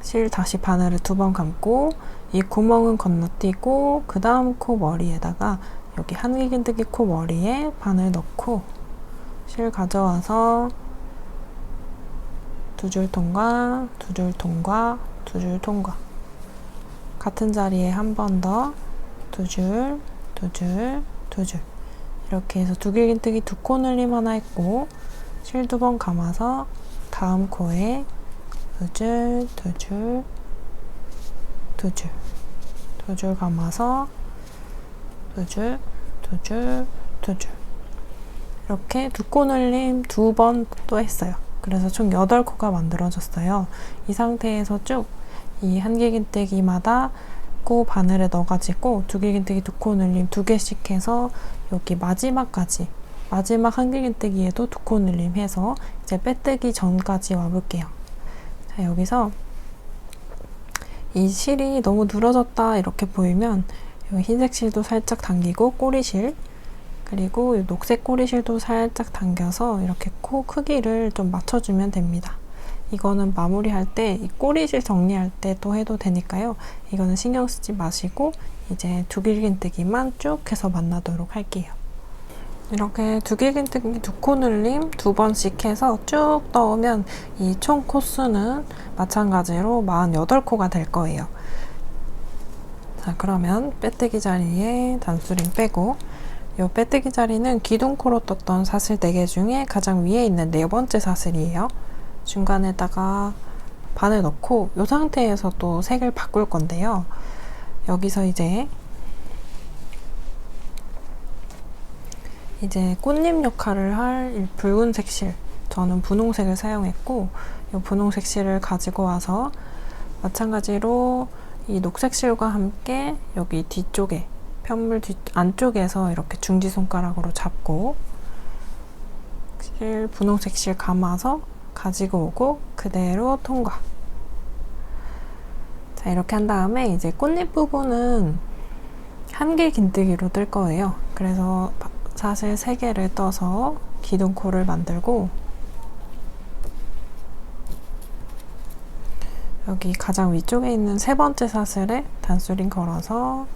실 다시 바늘을 2번 감고 이 구멍은 건너뛰고 그 다음 코 머리에다가 여기 한 길 긴뜨기 코 머리에 바늘 넣고 실 가져와서 2줄 통과, 2줄 통과, 2줄 통과, 같은 자리에 한 번 더 2줄, 2줄, 2줄, 이렇게 해서 두 길 긴뜨기 2코 늘림 하나 했고 실 2번 감아서 다음 코에 2줄, 2줄, 2줄, 2줄 감아서 2줄, 2줄, 2줄, 이렇게 2코 늘림 2번 또 했어요. 그래서 총 8코가 만들어졌어요. 이 상태에서 쭉 이 한 길 긴뜨기마다 코 바늘에 넣어가지고 두 길 긴뜨기 2코 늘림 2개씩 해서 여기 마지막까지, 마지막 한 길 긴뜨기에도 2코 늘림 해서 이제 빼뜨기 전까지 와볼게요. 자, 여기서 이 실이 너무 늘어졌다 이렇게 보이면 이 흰색 실도 살짝 당기고 꼬리실, 그리고 이 녹색 꼬리실도 살짝 당겨서 이렇게 코 크기를 좀 맞춰주면 됩니다. 이거는 마무리할 때 이 꼬리실 정리할 때 또 해도 되니까요. 이거는 신경 쓰지 마시고 이제 두 길 긴뜨기만 쭉 해서 만나도록 할게요. 이렇게 두 길 긴뜨기 2코 늘림 2번씩 해서 쭉 떠오면 이 총 코수는 마찬가지로 48코가 될 거예요. 자, 그러면 빼뜨기 자리에 단수링 빼고, 이 빼뜨기 자리는 기둥코로 떴던 사슬 4개 중에 가장 위에 있는 4번째 사슬이에요. 중간에다가 바늘 넣고 이 상태에서 또 색을 바꿀 건데요. 여기서 이제 꽃잎 역할을 할 붉은색 실, 저는 분홍색을 사용했고 이 분홍색 실을 가지고 와서 마찬가지로 이 녹색 실과 함께 여기 뒤쪽에 편물 뒤 안쪽에서 이렇게 중지손가락으로 잡고 분홍색 실 감아서 가지고 오고 그대로 통과. 자, 이렇게 한 다음에 이제 꽃잎 부분은 한길 긴뜨기로 뜰 거예요. 그래서 사슬 3개를 떠서 기둥코를 만들고 여기 가장 위쪽에 있는 3번째 사슬에 단수링 걸어서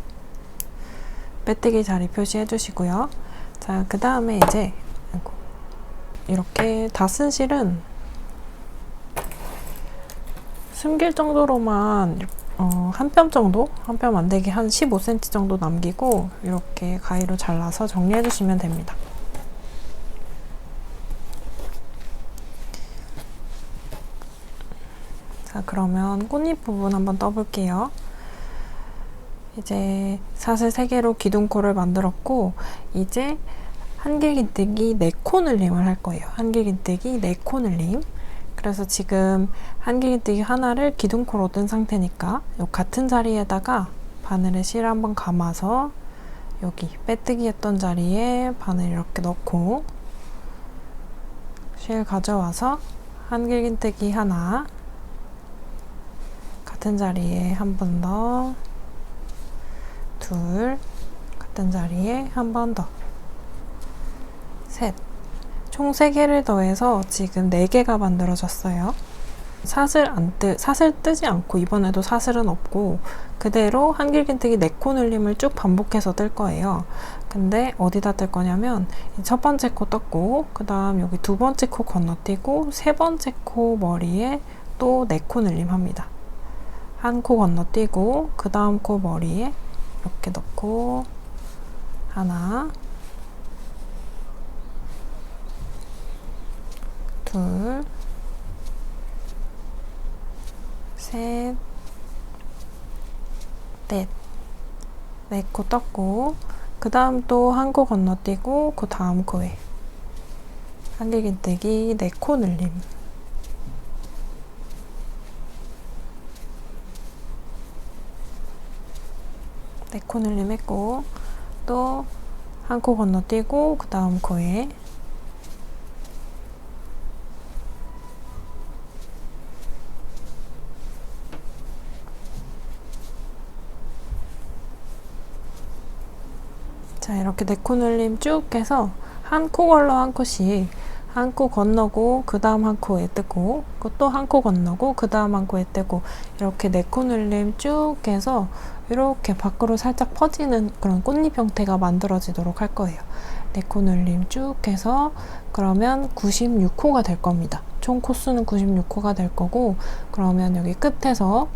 빼뜨기 자리 표시해 주시고요. 자, 그 다음에 이제 이렇게 다 쓴 실은 숨길 정도로만 한 뼘 정도? 한 뼘 안 되게 한 15cm 정도 남기고 이렇게 가위로 잘라서 정리해 주시면 됩니다. 자, 그러면 꽃잎 부분 한번 떠볼게요. 이제 사슬 3개로 기둥코를 만들었고 이제 한길긴뜨기 4코 늘림을 할 거예요. 한길긴뜨기 4코 늘림. 그래서 지금 한길긴뜨기 하나를 기둥코로 뜬 상태니까 요 같은 자리에다가 바늘에 실 한번 감아서 여기 빼뜨기 했던 자리에 바늘 이렇게 넣고 실 가져와서 한길긴뜨기 하나 같은 자리에 한 번 더, 둘, 같은 자리에 한 번 더, 셋. 총 3개를 더해서 지금 4개가 만들어졌어요. 사슬 뜨지 않고 이번에도 사슬은 없고 그대로 한길긴뜨기 4코 늘림을 쭉 반복해서 뜰 거예요. 근데 어디다 뜰 거냐면 첫 번째 코 떴고 그 다음 여기 두 번째 코 건너뛰고 세 번째 코 머리에 또 4코 늘림 합니다. 한 코 건너뛰고 그 다음 코 머리에 이렇게 넣고 하나, 둘, 셋, 넷. 4코 떴고 그 다음 또 한 코 건너뛰고 그 다음 코에 한길긴뜨기 4코 늘림. 네 코 늘림 했고 또 한 코 건너뛰고 그 다음 코에 자, 이렇게 4코 늘림 쭉 해서 한 코 걸러 한 코씩 한 코 건너고 그 다음 한 코에 뜨고 또 한 코 건너고 그 다음 한 코에 뜨고 이렇게 4코 늘림 쭉 해서 이렇게 밖으로 살짝 퍼지는 그런 꽃잎 형태가 만들어지도록 할 거예요. 4코 늘림 쭉 해서 그러면 96코가 될 겁니다. 총 코수는 96코가 될 거고 그러면 여기 끝에서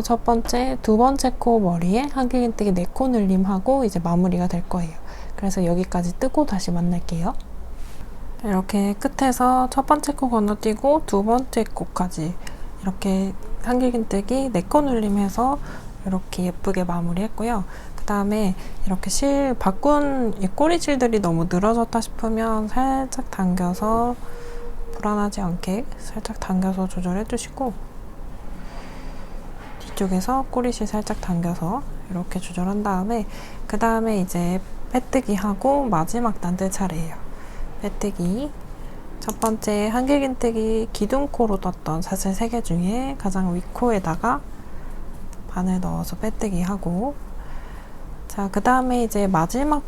첫 번째, 두 번째 코 머리에 한길긴뜨기 4코 늘림하고 이제 마무리가 될 거예요. 그래서 여기까지 뜨고 다시 만날게요. 이렇게 끝에서 첫 번째 코 건너뛰고 두 번째 코까지 이렇게 한길긴뜨기 4코 늘림해서 이렇게 예쁘게 마무리했고요. 그 다음에 이렇게 실 바꾼 이 꼬리실들이 너무 늘어졌다 싶으면 살짝 당겨서 불안하지 않게 살짝 당겨서 조절해 주시고 뒤쪽에서 꼬리실 살짝 당겨서 이렇게 조절한 다음에 그 다음에 이제 빼뜨기 하고 마지막 단뜰 차례예요. 빼뜨기 첫 번째 한길긴뜨기 기둥코로 떴던 사슬 3개 중에 가장 윗코에다가 바늘 넣어서 빼뜨기 하고 자, 그 다음에 이제 마지막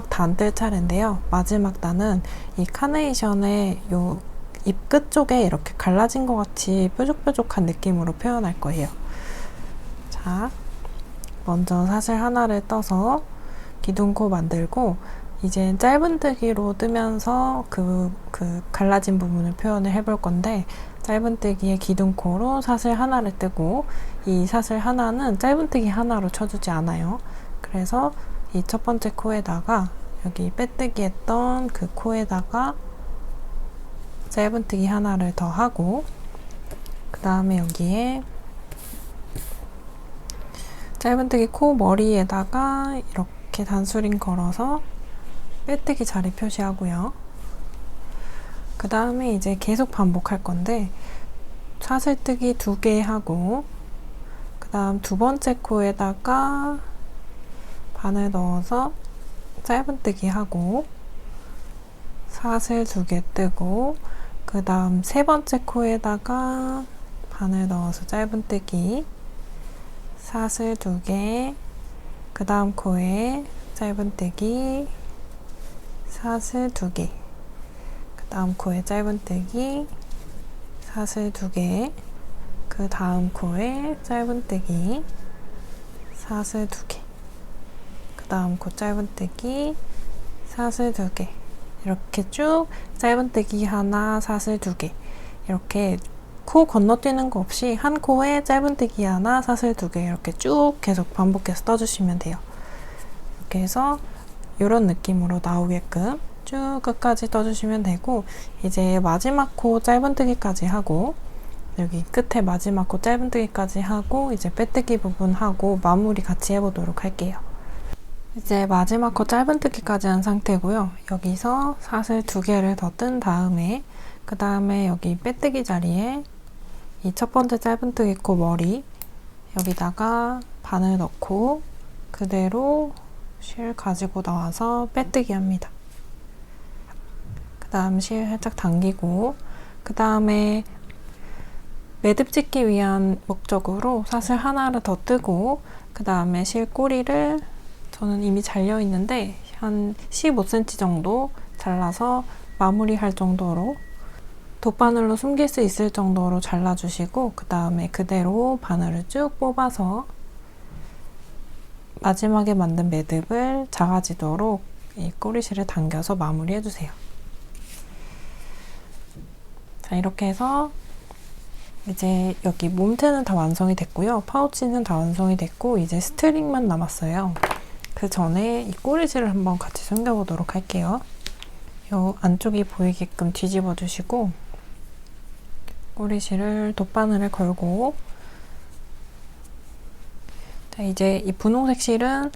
단 뜰 차례인데요. 마지막 단은 이 카네이션의 요 잎 끝 쪽에 이렇게 갈라진 것 같이 뾰족뾰족한 느낌으로 표현할 거예요. 자, 먼저 사슬 하나를 떠서 기둥코 만들고 이제 짧은뜨기로 뜨면서 그 갈라진 부분을 표현을 해볼 건데 짧은뜨기의 기둥코로 사슬 하나를 뜨고 이 사슬 하나는 짧은뜨기 하나로 쳐주지 않아요. 그래서 이 첫 번째 코에다가 여기 빼뜨기 했던 그 코에다가 짧은뜨기 하나를 더 하고 그 다음에 여기에 짧은뜨기 코 머리에다가 이렇게 단수링 걸어서 빼뜨기 자리 표시하고요. 그 다음에 이제 계속 반복할 건데 사슬뜨기 2개 하고 그 다음 두 번째 코에다가 바늘 넣어서 짧은뜨기 하고 사슬 2개 뜨고 그 다음 3번째 코에다가 바늘 넣어서 짧은뜨기 사슬 2개 그 다음 코에 짧은뜨기 사슬 2개 그 다음 코에 짧은뜨기 사슬 2개 그 다음 코에 짧은뜨기 사슬 2개 그 다음 코 짧은뜨기 사슬 2개 이렇게 쭉 짧은뜨기 하나 사슬 2개 이렇게 코 건너뛰는 거 없이 한 코에 짧은뜨기 하나 사슬 2개 이렇게 쭉 계속 반복해서 떠주시면 돼요. 이렇게 해서 이런 느낌으로 나오게끔 쭉 끝까지 떠주시면 되고 이제 마지막 코 짧은뜨기까지 하고 여기 끝에 마지막 코 짧은뜨기까지 하고 이제 빼뜨기 부분 하고 마무리 같이 해보도록 할게요. 이제 마지막 코 짧은뜨기까지 한 상태고요. 여기서 사슬 2개를 더 뜬 다음에 그 다음에 여기 빼뜨기 자리에 이 첫 번째 짧은뜨기 코 머리 여기다가 바늘 넣고 그대로 실 가지고 나와서 빼뜨기 합니다. 그 다음 실 살짝 당기고 그 다음에 매듭 짓기 위한 목적으로 사슬 하나를 더 뜨고 그 다음에 실 꼬리를 저는 이미 잘려 있는데 한 15cm 정도 잘라서 마무리할 정도로 돗바늘로 숨길 수 있을 정도로 잘라주시고 그 다음에 그대로 바늘을 쭉 뽑아서 마지막에 만든 매듭을 작아지도록 이 꼬리실을 당겨서 마무리해주세요. 자, 이렇게 해서 이제 여기 몸체는 다 완성이 됐고요. 파우치는 다 완성이 됐고 이제 스트링만 남았어요. 그 전에 이 꼬리실을 한번 같이 숨겨보도록 할게요. 이 안쪽이 보이게끔 뒤집어 주시고 꼬리실을 돗바늘에 걸고 자, 이제 이 분홍색 실은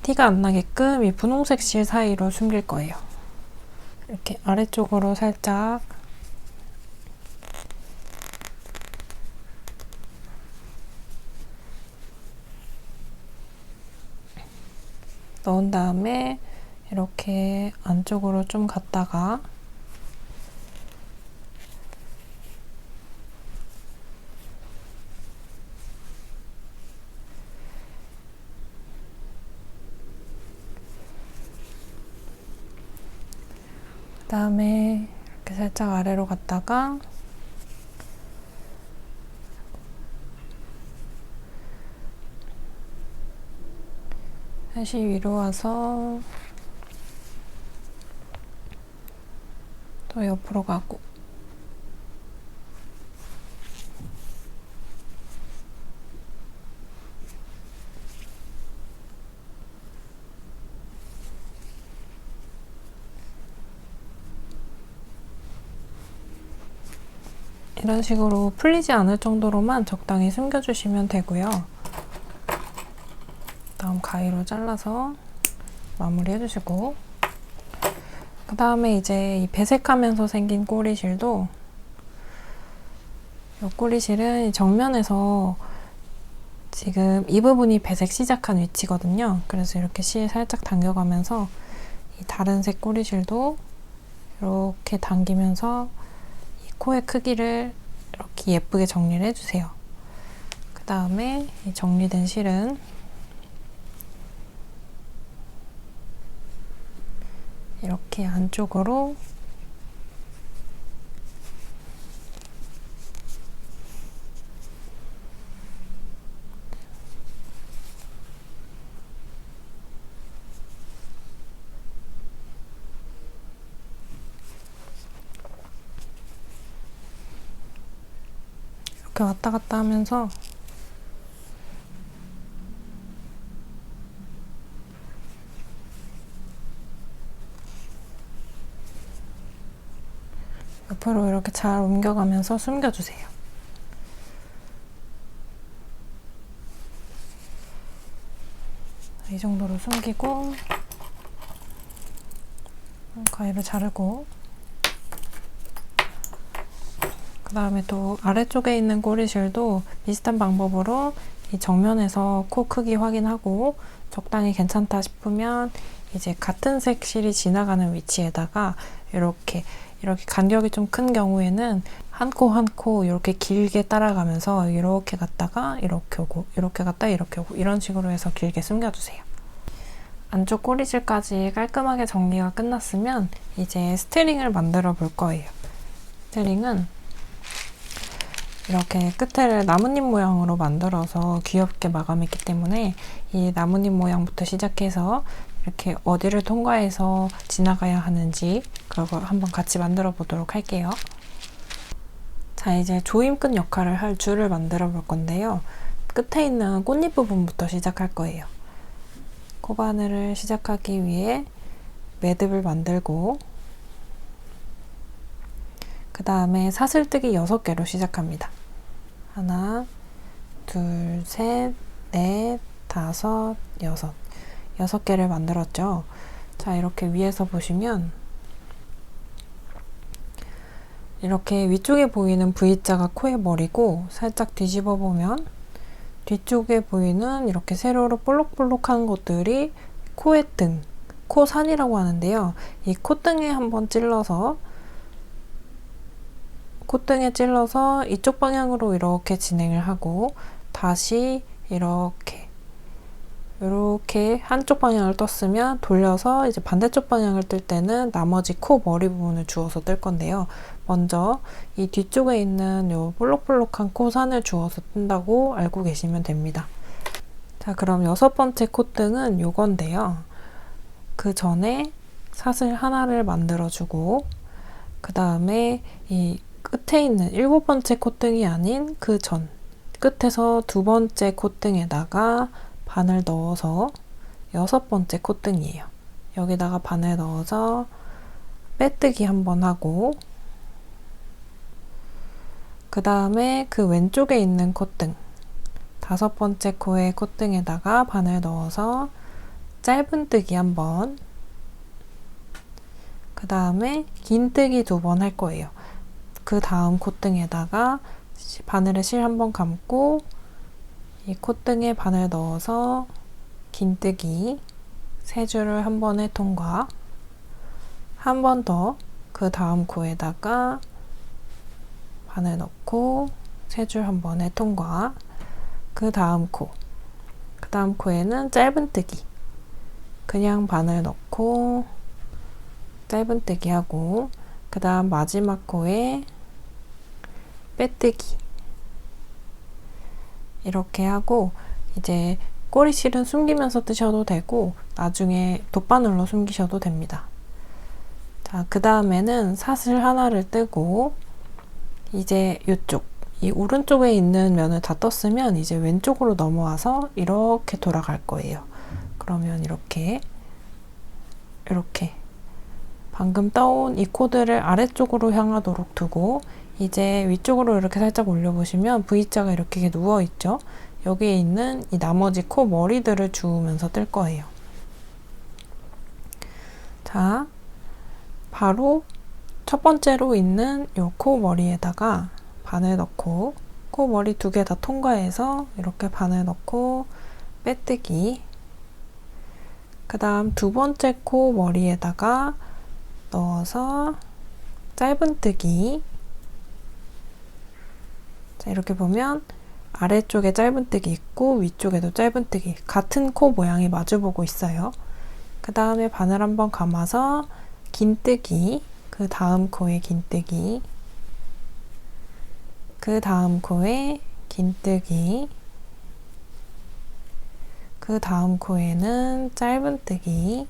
티가 안 나게끔 이 분홍색 실 사이로 숨길 거예요. 이렇게 아래쪽으로 살짝 넣은 다음에 이렇게 안쪽으로 좀 갔다가 그 다음에 이렇게 살짝 아래로 갔다가 다시 위로 와서 또 옆으로 가고 이런 식으로 풀리지 않을 정도로만 적당히 숨겨주시면 되고요. 다음 가위로 잘라서 마무리 해주시고 그 다음에 이제 이 배색하면서 생긴 꼬리실도 이 꼬리실은 정면에서 지금 이 부분이 배색 시작한 위치거든요. 그래서 이렇게 실 살짝 당겨가면서 이 다른 색 꼬리실도 이렇게 당기면서 이 코의 크기를 이렇게 예쁘게 정리를 해주세요. 그 다음에 이 정리된 실은 이렇게 안쪽으로 이렇게 왔다 갔다 하면서 옆으로 이렇게 잘 옮겨가면서 숨겨주세요. 이 정도로 숨기고 가위로 자르고 그 다음에 또 아래쪽에 있는 꼬리실도 비슷한 방법으로 이 정면에서 코 크기 확인하고 적당히 괜찮다 싶으면 이제 같은 색 실이 지나가는 위치에다가 이렇게 간격이 좀 큰 경우에는 한 코 한 코 이렇게 길게 따라가면서 이렇게 갔다가 이렇게 오고 이렇게 갔다 이렇게 오고 이런 식으로 해서 길게 숨겨주세요. 안쪽 꼬리실까지 깔끔하게 정리가 끝났으면 이제 스트링을 만들어 볼 거예요. 스트링은 이렇게 끝을 나뭇잎 모양으로 만들어서 귀엽게 마감했기 때문에 이 나뭇잎 모양부터 시작해서 이렇게 어디를 통과해서 지나가야 하는지 그걸 한번 같이 만들어 보도록 할게요. 자, 이제 조임끝 역할을 할 줄을 만들어 볼 건데요. 끝에 있는 꽃잎 부분부터 시작할 거예요. 코바늘을 시작하기 위해 매듭을 만들고 그 다음에 사슬뜨기 6개로 시작합니다. 하나, 둘, 셋, 넷, 다섯, 여섯. 6개를 만들었죠. 자, 이렇게 위에서 보시면 이렇게 위쪽에 보이는 V자가 코의 머리고 살짝 뒤집어 보면 뒤쪽에 보이는 이렇게 세로로 볼록볼록한 것들이 코의 등, 코산이라고 하는데요. 이 콧등에 한번 찔러서 콧등에 찔러서 이쪽 방향으로 이렇게 진행을 하고 다시 이렇게 한쪽 방향을 떴으면 돌려서 이제 반대쪽 방향을 뜰 때는 나머지 코 머리 부분을 주워서 뜰 건데요. 먼저 이 뒤쪽에 있는 요 볼록볼록한 코산을 주워서 뜬다고 알고 계시면 됩니다. 자, 그럼 6번째 콧등은 요건데요. 그 전에 사슬 하나를 만들어주고 그 다음에 이 끝에 있는 7번째 콧등이 아닌 그 전 끝에서 2번째 콧등에다가 바늘 넣어서 6번째 콧등이에요. 여기다가 바늘 넣어서 빼뜨기 한번 하고 그 다음에 그 왼쪽에 있는 콧등 5번째 코의 콧등에다가 바늘 넣어서 짧은뜨기 한번 그 다음에 긴뜨기 2번 할 거예요. 그 다음 콧등에다가 바늘에 실 한번 감고 이 콧등에 바늘 넣어서 긴뜨기 3줄을 한 번에 통과 한 번 더 그 다음 코에다가 바늘 넣고 3줄 한 번에 통과 그 다음 코에는 짧은뜨기 그냥 바늘 넣고 짧은뜨기 하고 그 다음 마지막 코에 빼뜨기 이렇게 하고 이제 꼬리실은 숨기면서 뜨셔도 되고 나중에 돗바늘로 숨기셔도 됩니다. 자, 그 다음에는 사슬 하나를 뜨고 이제 이쪽 이 오른쪽에 있는 면을 다 떴으면 이제 왼쪽으로 넘어와서 이렇게 돌아갈 거예요. 그러면 이렇게 방금 떠온 이 코드를 아래쪽으로 향하도록 두고 이제 위쪽으로 이렇게 살짝 올려보시면 V자가 이렇게 누워있죠? 여기에 있는 이 나머지 코 머리들을 주우면서 뜰 거예요. 자, 바로 첫 번째로 있는 이 코 머리에다가 바늘 넣고 코 머리 2개 다 통과해서 이렇게 바늘 넣고 빼뜨기 그 다음 2번째 코 머리에다가 넣어서 짧은뜨기 자, 이렇게 보면 아래쪽에 짧은뜨기 있고 위쪽에도 짧은뜨기 같은 코 모양이 마주보고 있어요. 그 다음에 바늘 한번 감아서 긴뜨기 그 다음 코에 긴뜨기 그 다음 코에 긴뜨기 그 다음 코에는 짧은뜨기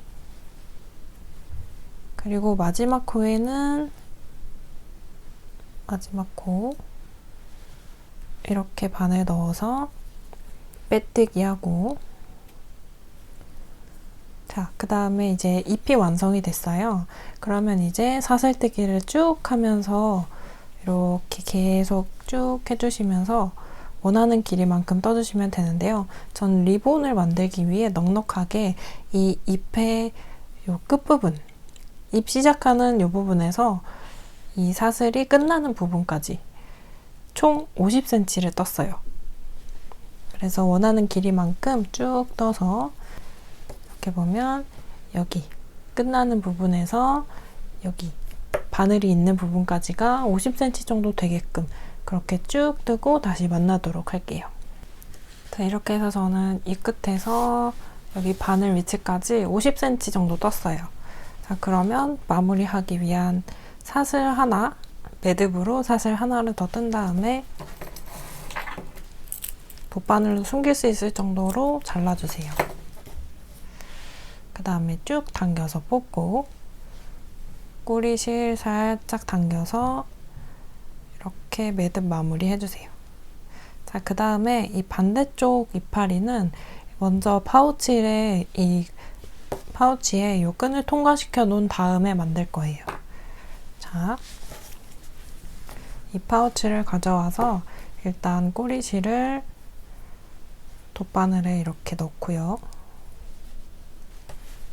그리고 마지막 코에는 마지막 코 이렇게 바늘 넣어서 빼뜨기 하고 자, 그 다음에 이제 잎이 완성이 됐어요. 그러면 이제 사슬뜨기를 쭉 하면서 이렇게 계속 쭉 해주시면서 원하는 길이만큼 떠주시면 되는데요. 전 리본을 만들기 위해 넉넉하게 이 잎의 요 끝부분 잎 시작하는 요 부분에서 이 사슬이 끝나는 부분까지 총 50cm를 떴어요. 그래서 원하는 길이만큼 쭉 떠서 이렇게 보면 여기 끝나는 부분에서 여기 바늘이 있는 부분까지가 50cm 정도 되게끔 그렇게 쭉 뜨고 다시 만나도록 할게요. 자, 이렇게 해서 저는 이 끝에서 여기 바늘 위치까지 50cm 정도 떴어요. 자, 그러면 마무리하기 위한 사슬 하나, 매듭으로 사슬 하나를 더 뜬 다음에 돗바늘로 숨길 수 있을 정도로 잘라주세요. 그 다음에 쭉 당겨서 뽑고 꼬리실 살짝 당겨서 이렇게 매듭 마무리 해주세요. 자, 그 다음에 이 반대쪽 이파리는 먼저 파우치에 이 끈을 통과시켜 놓은 다음에 만들 거예요. 자, 이 파우치를 가져와서 일단 꼬리실을 돗바늘에 이렇게 넣고요.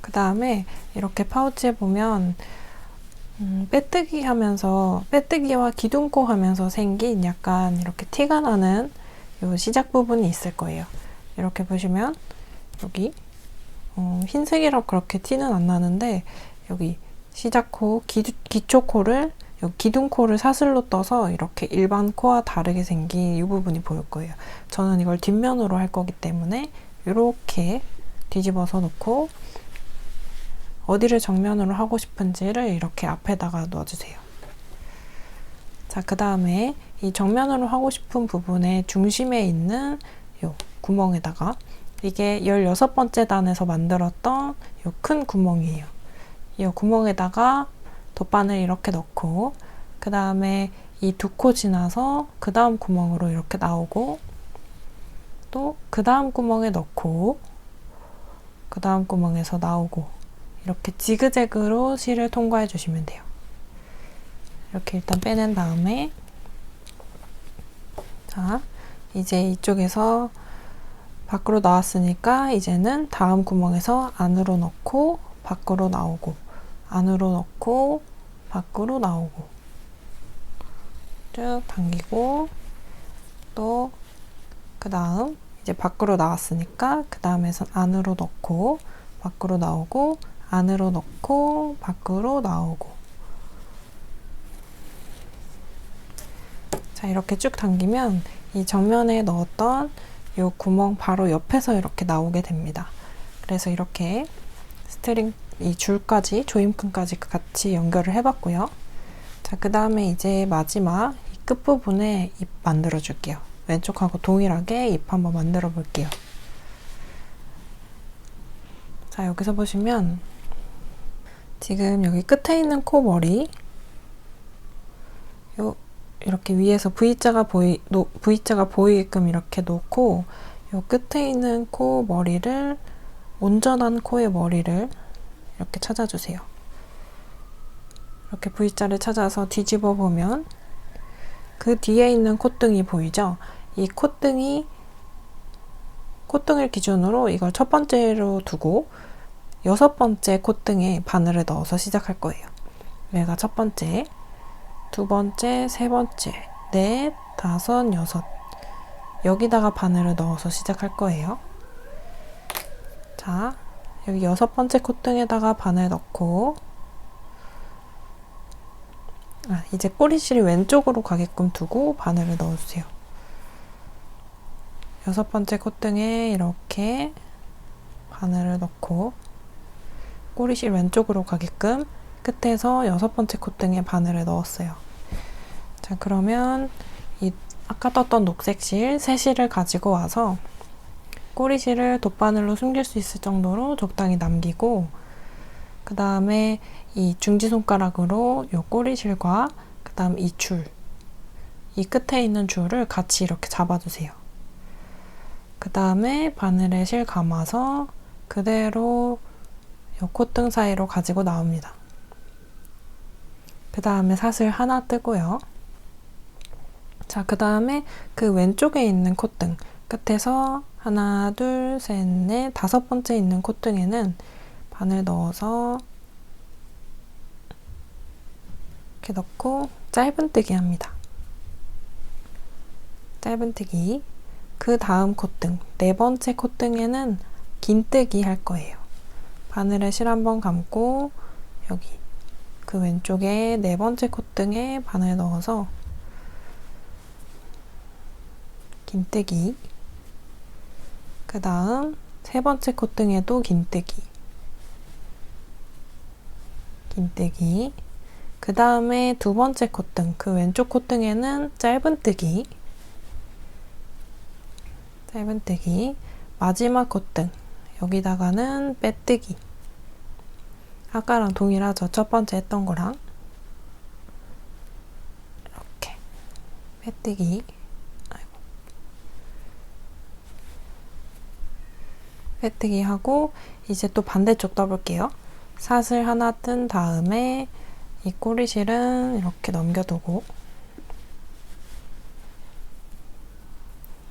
그 다음에 이렇게 파우치에 보면 빼뜨기와 기둥코 하면서 생긴 약간 이렇게 티가 나는 요 시작 부분이 있을 거예요. 이렇게 보시면 여기 흰색이라 그렇게 티는 안 나는데 여기 시작코, 기초코를 여기 기둥코를 사슬로 떠서 이렇게 일반 코와 다르게 생긴 이 부분이 보일 거예요. 저는 이걸 뒷면으로 할 거기 때문에 이렇게 뒤집어서 놓고 어디를 정면으로 하고 싶은지를 이렇게 앞에다가 놔주세요. 자, 그 다음에 이 정면으로 하고 싶은 부분의 중심에 있는 이 구멍에다가 이게 16번째 단에서 만들었던 이 큰 구멍이에요. 이 구멍에다가 돗바늘 이렇게 넣고 그 다음에 이 2코 지나서 그 다음 구멍으로 이렇게 나오고 또 그 다음 구멍에 넣고 그 다음 구멍에서 나오고 이렇게 지그재그로 실을 통과해 주시면 돼요. 이렇게 일단 빼낸 다음에 자, 이제 이쪽에서 밖으로 나왔으니까 이제는 다음 구멍에서 안으로 넣고 밖으로 나오고 안으로 넣고 밖으로 나오고 쭉 당기고 또 그 다음 이제 밖으로 나왔으니까 그 다음에선 안으로 넣고 밖으로 나오고 안으로 넣고 밖으로 나오고 자, 이렇게 쭉 당기면 이 정면에 넣었던 이 구멍 바로 옆에서 이렇게 나오게 됩니다. 그래서 이렇게 스트링 이 줄까지 조임끈까지 같이 연결을 해봤고요. 자, 그 다음에 이제 마지막 이 끝부분에 잎 만들어 줄게요. 왼쪽하고 동일하게 잎 한번 만들어 볼게요. 자, 여기서 보시면 지금 여기 끝에 있는 코 머리 이렇게 위에서 V자가 보이게끔 이렇게 놓고 요 끝에 있는 코 머리를 온전한 코의 머리를 이렇게 찾아주세요. 이렇게 V자를 찾아서 뒤집어 보면 그 뒤에 있는 콧등이 보이죠? 이 콧등을 기준으로 이걸 첫 번째로 두고 6번째 콧등에 바늘을 넣어서 시작할 거예요. 얘가 첫 번째, 두 번째, 세 번째, 넷, 다섯, 여섯. 여기다가 바늘을 넣어서 시작할 거예요. 자, 여기 6번째 콧등에다가 바늘 넣고 이제 꼬리실이 왼쪽으로 가게끔 두고 바늘을 넣어주세요. 6번째 콧등에 이렇게 바늘을 넣고 꼬리실 왼쪽으로 가게끔 끝에서 6번째 콧등에 바늘을 넣었어요. 자, 그러면 이 아까 떴던 녹색 실, 새 실을 가지고 와서 꼬리실을 돗바늘로 숨길 수 있을 정도로 적당히 남기고 그 다음에 이 중지손가락으로 이 꼬리실과 그 다음 이 끝에 있는 줄을 같이 이렇게 잡아주세요. 그 다음에 바늘에 실 감아서 그대로 이 콧등 사이로 가지고 나옵니다. 그 다음에 사슬 하나 뜨고요. 자, 그 다음에 그 왼쪽에 있는 콧등 끝에서 하나, 둘, 셋, 넷, 5번째 있는 콧등에는 바늘 넣어서 이렇게 넣고 짧은뜨기 합니다. 짧은뜨기. 그 다음 콧등, 네 번째 콧등에는 긴뜨기 할 거예요. 바늘에 실 한번 감고 여기 그 왼쪽에 네 번째 콧등에 바늘 넣어서 긴뜨기. 그 다음 세 번째 콧등에도 긴뜨기. 긴뜨기. 그 다음에 두 번째 콧등, 그 왼쪽 콧등에는 짧은뜨기. 짧은뜨기. 마지막 콧등, 여기다가는 빼뜨기. 아까랑 동일하죠? 첫 번째 했던 거랑. 이렇게 빼뜨기. 빼뜨기 하고 이제 또 반대쪽 떠볼게요. 사슬 하나 뜬 다음에 이 꼬리실은 이렇게 넘겨두고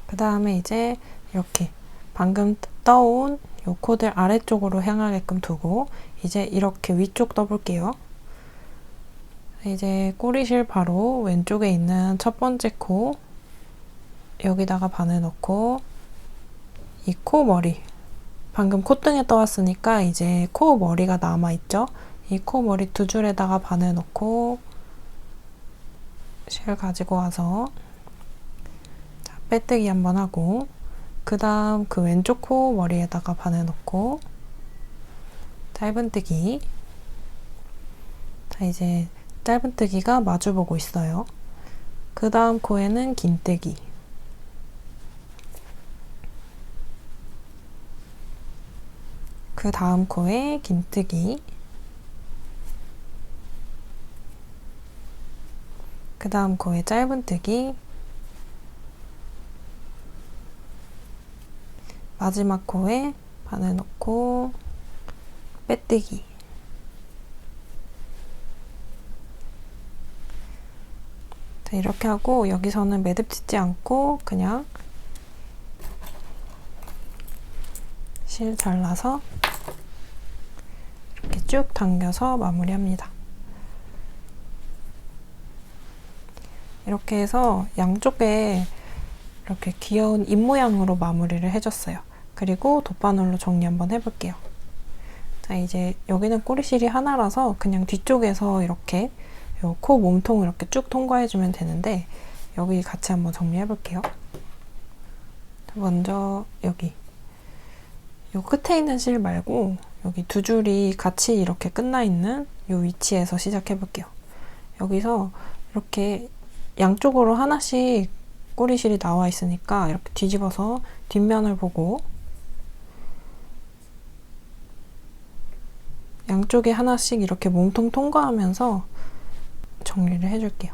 그 다음에 이제 이렇게 방금 떠온 요 코들 아래쪽으로 향하게끔 두고 이제 이렇게 위쪽 떠볼게요. 이제 꼬리실 바로 왼쪽에 있는 첫 번째 코 여기다가 바늘 넣고 이 코 머리 방금 콧등에 떠왔으니까 이제 코 머리가 남아있죠? 이 코 머리 두 줄에다가 바늘 넣고 실 가지고 와서 자, 빼뜨기 한번 하고 그 다음 그 왼쪽 코 머리에다가 바늘 넣고 짧은뜨기. 자, 이제 짧은뜨기가 마주보고 있어요. 그 다음 코에는 긴뜨기. 그 다음 코에 긴뜨기. 그 다음 코에 짧은뜨기. 마지막 코에 바늘 넣고 빼뜨기. 자, 이렇게 하고 여기서는 매듭 짓지 않고 그냥 실 잘라서 이렇게 쭉 당겨서 마무리합니다. 이렇게 해서 양쪽에 이렇게 귀여운 입 모양으로 마무리를 해줬어요. 그리고 돗바늘로 정리 한번 해볼게요. 자, 이제 여기는 꼬리실이 하나라서 그냥 뒤쪽에서 이렇게 요 코 몸통을 이렇게 쭉 통과해주면 되는데 여기 같이 한번 정리해볼게요. 먼저 여기 요 끝에 있는 실 말고 여기 두 줄이 같이 이렇게 끝나있는 요 위치에서 시작해볼게요. 여기서 이렇게 양쪽으로 하나씩 꼬리실이 나와 있으니까 이렇게 뒤집어서 뒷면을 보고 양쪽에 하나씩 이렇게 몸통 통과하면서 정리를 해줄게요.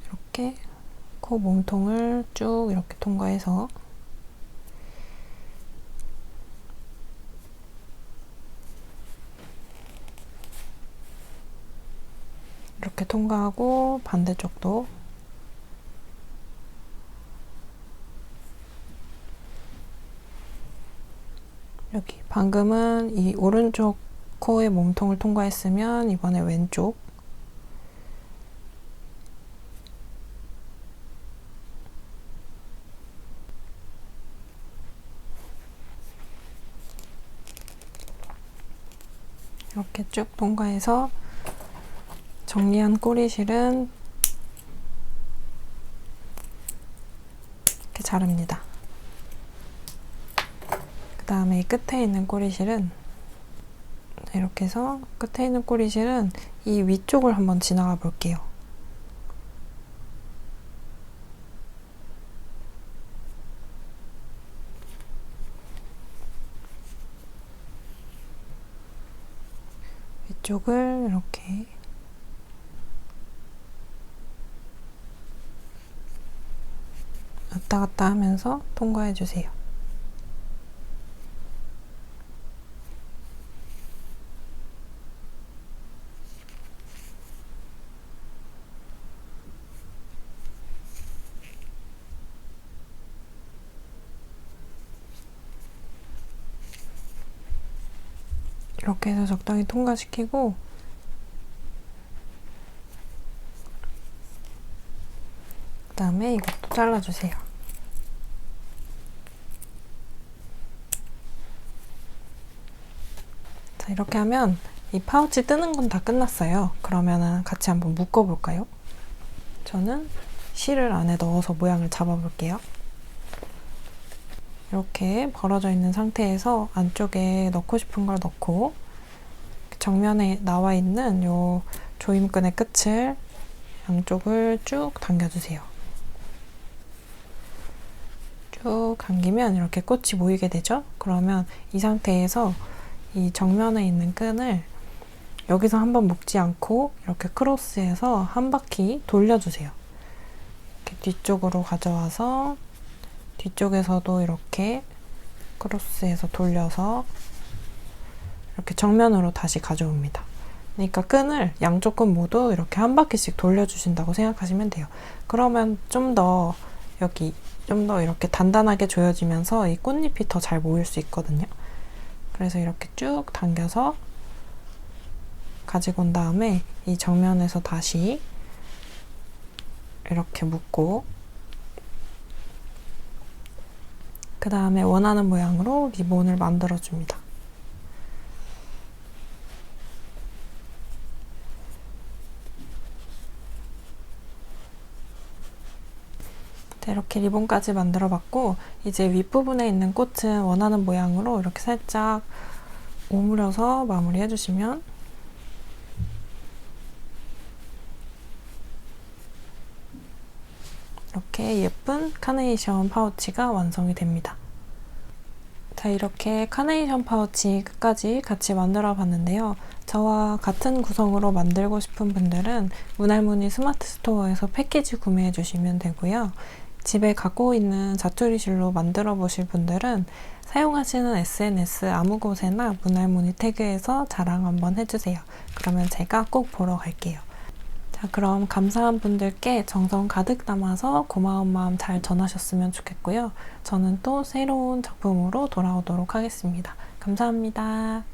이렇게 코 몸통을 쭉 이렇게 통과해서 이렇게 통과하고 반대쪽도 여기 방금은 이 오른쪽 코의 몸통을 통과했으면 이번에 왼쪽 이렇게 쭉 통과해서 정리한 꼬리실은 이렇게 자릅니다. 그 다음에 이 끝에 있는 꼬리실은 이렇게 해서 끝에 있는 꼬리실은 이 위쪽을 한번 지나가 볼게요. 위쪽을 이렇게 왔다 갔다 하면서 통과해 주세요. 이렇게 해서 적당히 통과시키고 그 다음에 이것도 잘라주세요. 자, 이렇게 하면 이 파우치 뜨는 건 다 끝났어요. 그러면은 같이 한번 묶어볼까요? 저는 실을 안에 넣어서 모양을 잡아볼게요. 이렇게 벌어져 있는 상태에서 안쪽에 넣고 싶은 걸 넣고 정면에 나와 있는 요 조임끈의 끝을 양쪽을 쭉 당겨주세요. 쭉 당기면 이렇게 꽃이 모이게 되죠? 그러면 이 상태에서 이 정면에 있는 끈을 여기서 한번 묶지 않고 이렇게 크로스해서 한 바퀴 돌려주세요. 이렇게 뒤쪽으로 가져와서 뒤쪽에서도 이렇게 크로스해서 돌려서 이렇게 정면으로 다시 가져옵니다. 그러니까 끈을 양쪽 끈 모두 이렇게 한 바퀴씩 돌려주신다고 생각하시면 돼요. 그러면 좀 더 이렇게 단단하게 조여지면서 이 꽃잎이 더 잘 모일 수 있거든요. 그래서 이렇게 쭉 당겨서 가지고 온 다음에 이 정면에서 다시 이렇게 묶고 그 다음에 원하는 모양으로 리본을 만들어줍니다. 이렇게 리본까지 만들어 봤고 이제 윗부분에 있는 꽃은 원하는 모양으로 이렇게 살짝 오므려서 마무리해 주시면 이렇게 예쁜 카네이션 파우치가 완성이 됩니다. 자, 이렇게 카네이션 파우치 끝까지 같이 만들어 봤는데요. 저와 같은 구성으로 만들고 싶은 분들은 문할무늬 스마트 스토어에서 패키지 구매해 주시면 되고요. 집에 갖고 있는 자투리실로 만들어 보실 분들은 사용하시는 SNS 아무 곳에나 문할무늬 태그에서 자랑 한번 해주세요. 그러면 제가 꼭 보러 갈게요. 자, 그럼 감사한 분들께 정성 가득 담아서 고마운 마음 잘 전하셨으면 좋겠고요. 저는 또 새로운 작품으로 돌아오도록 하겠습니다. 감사합니다.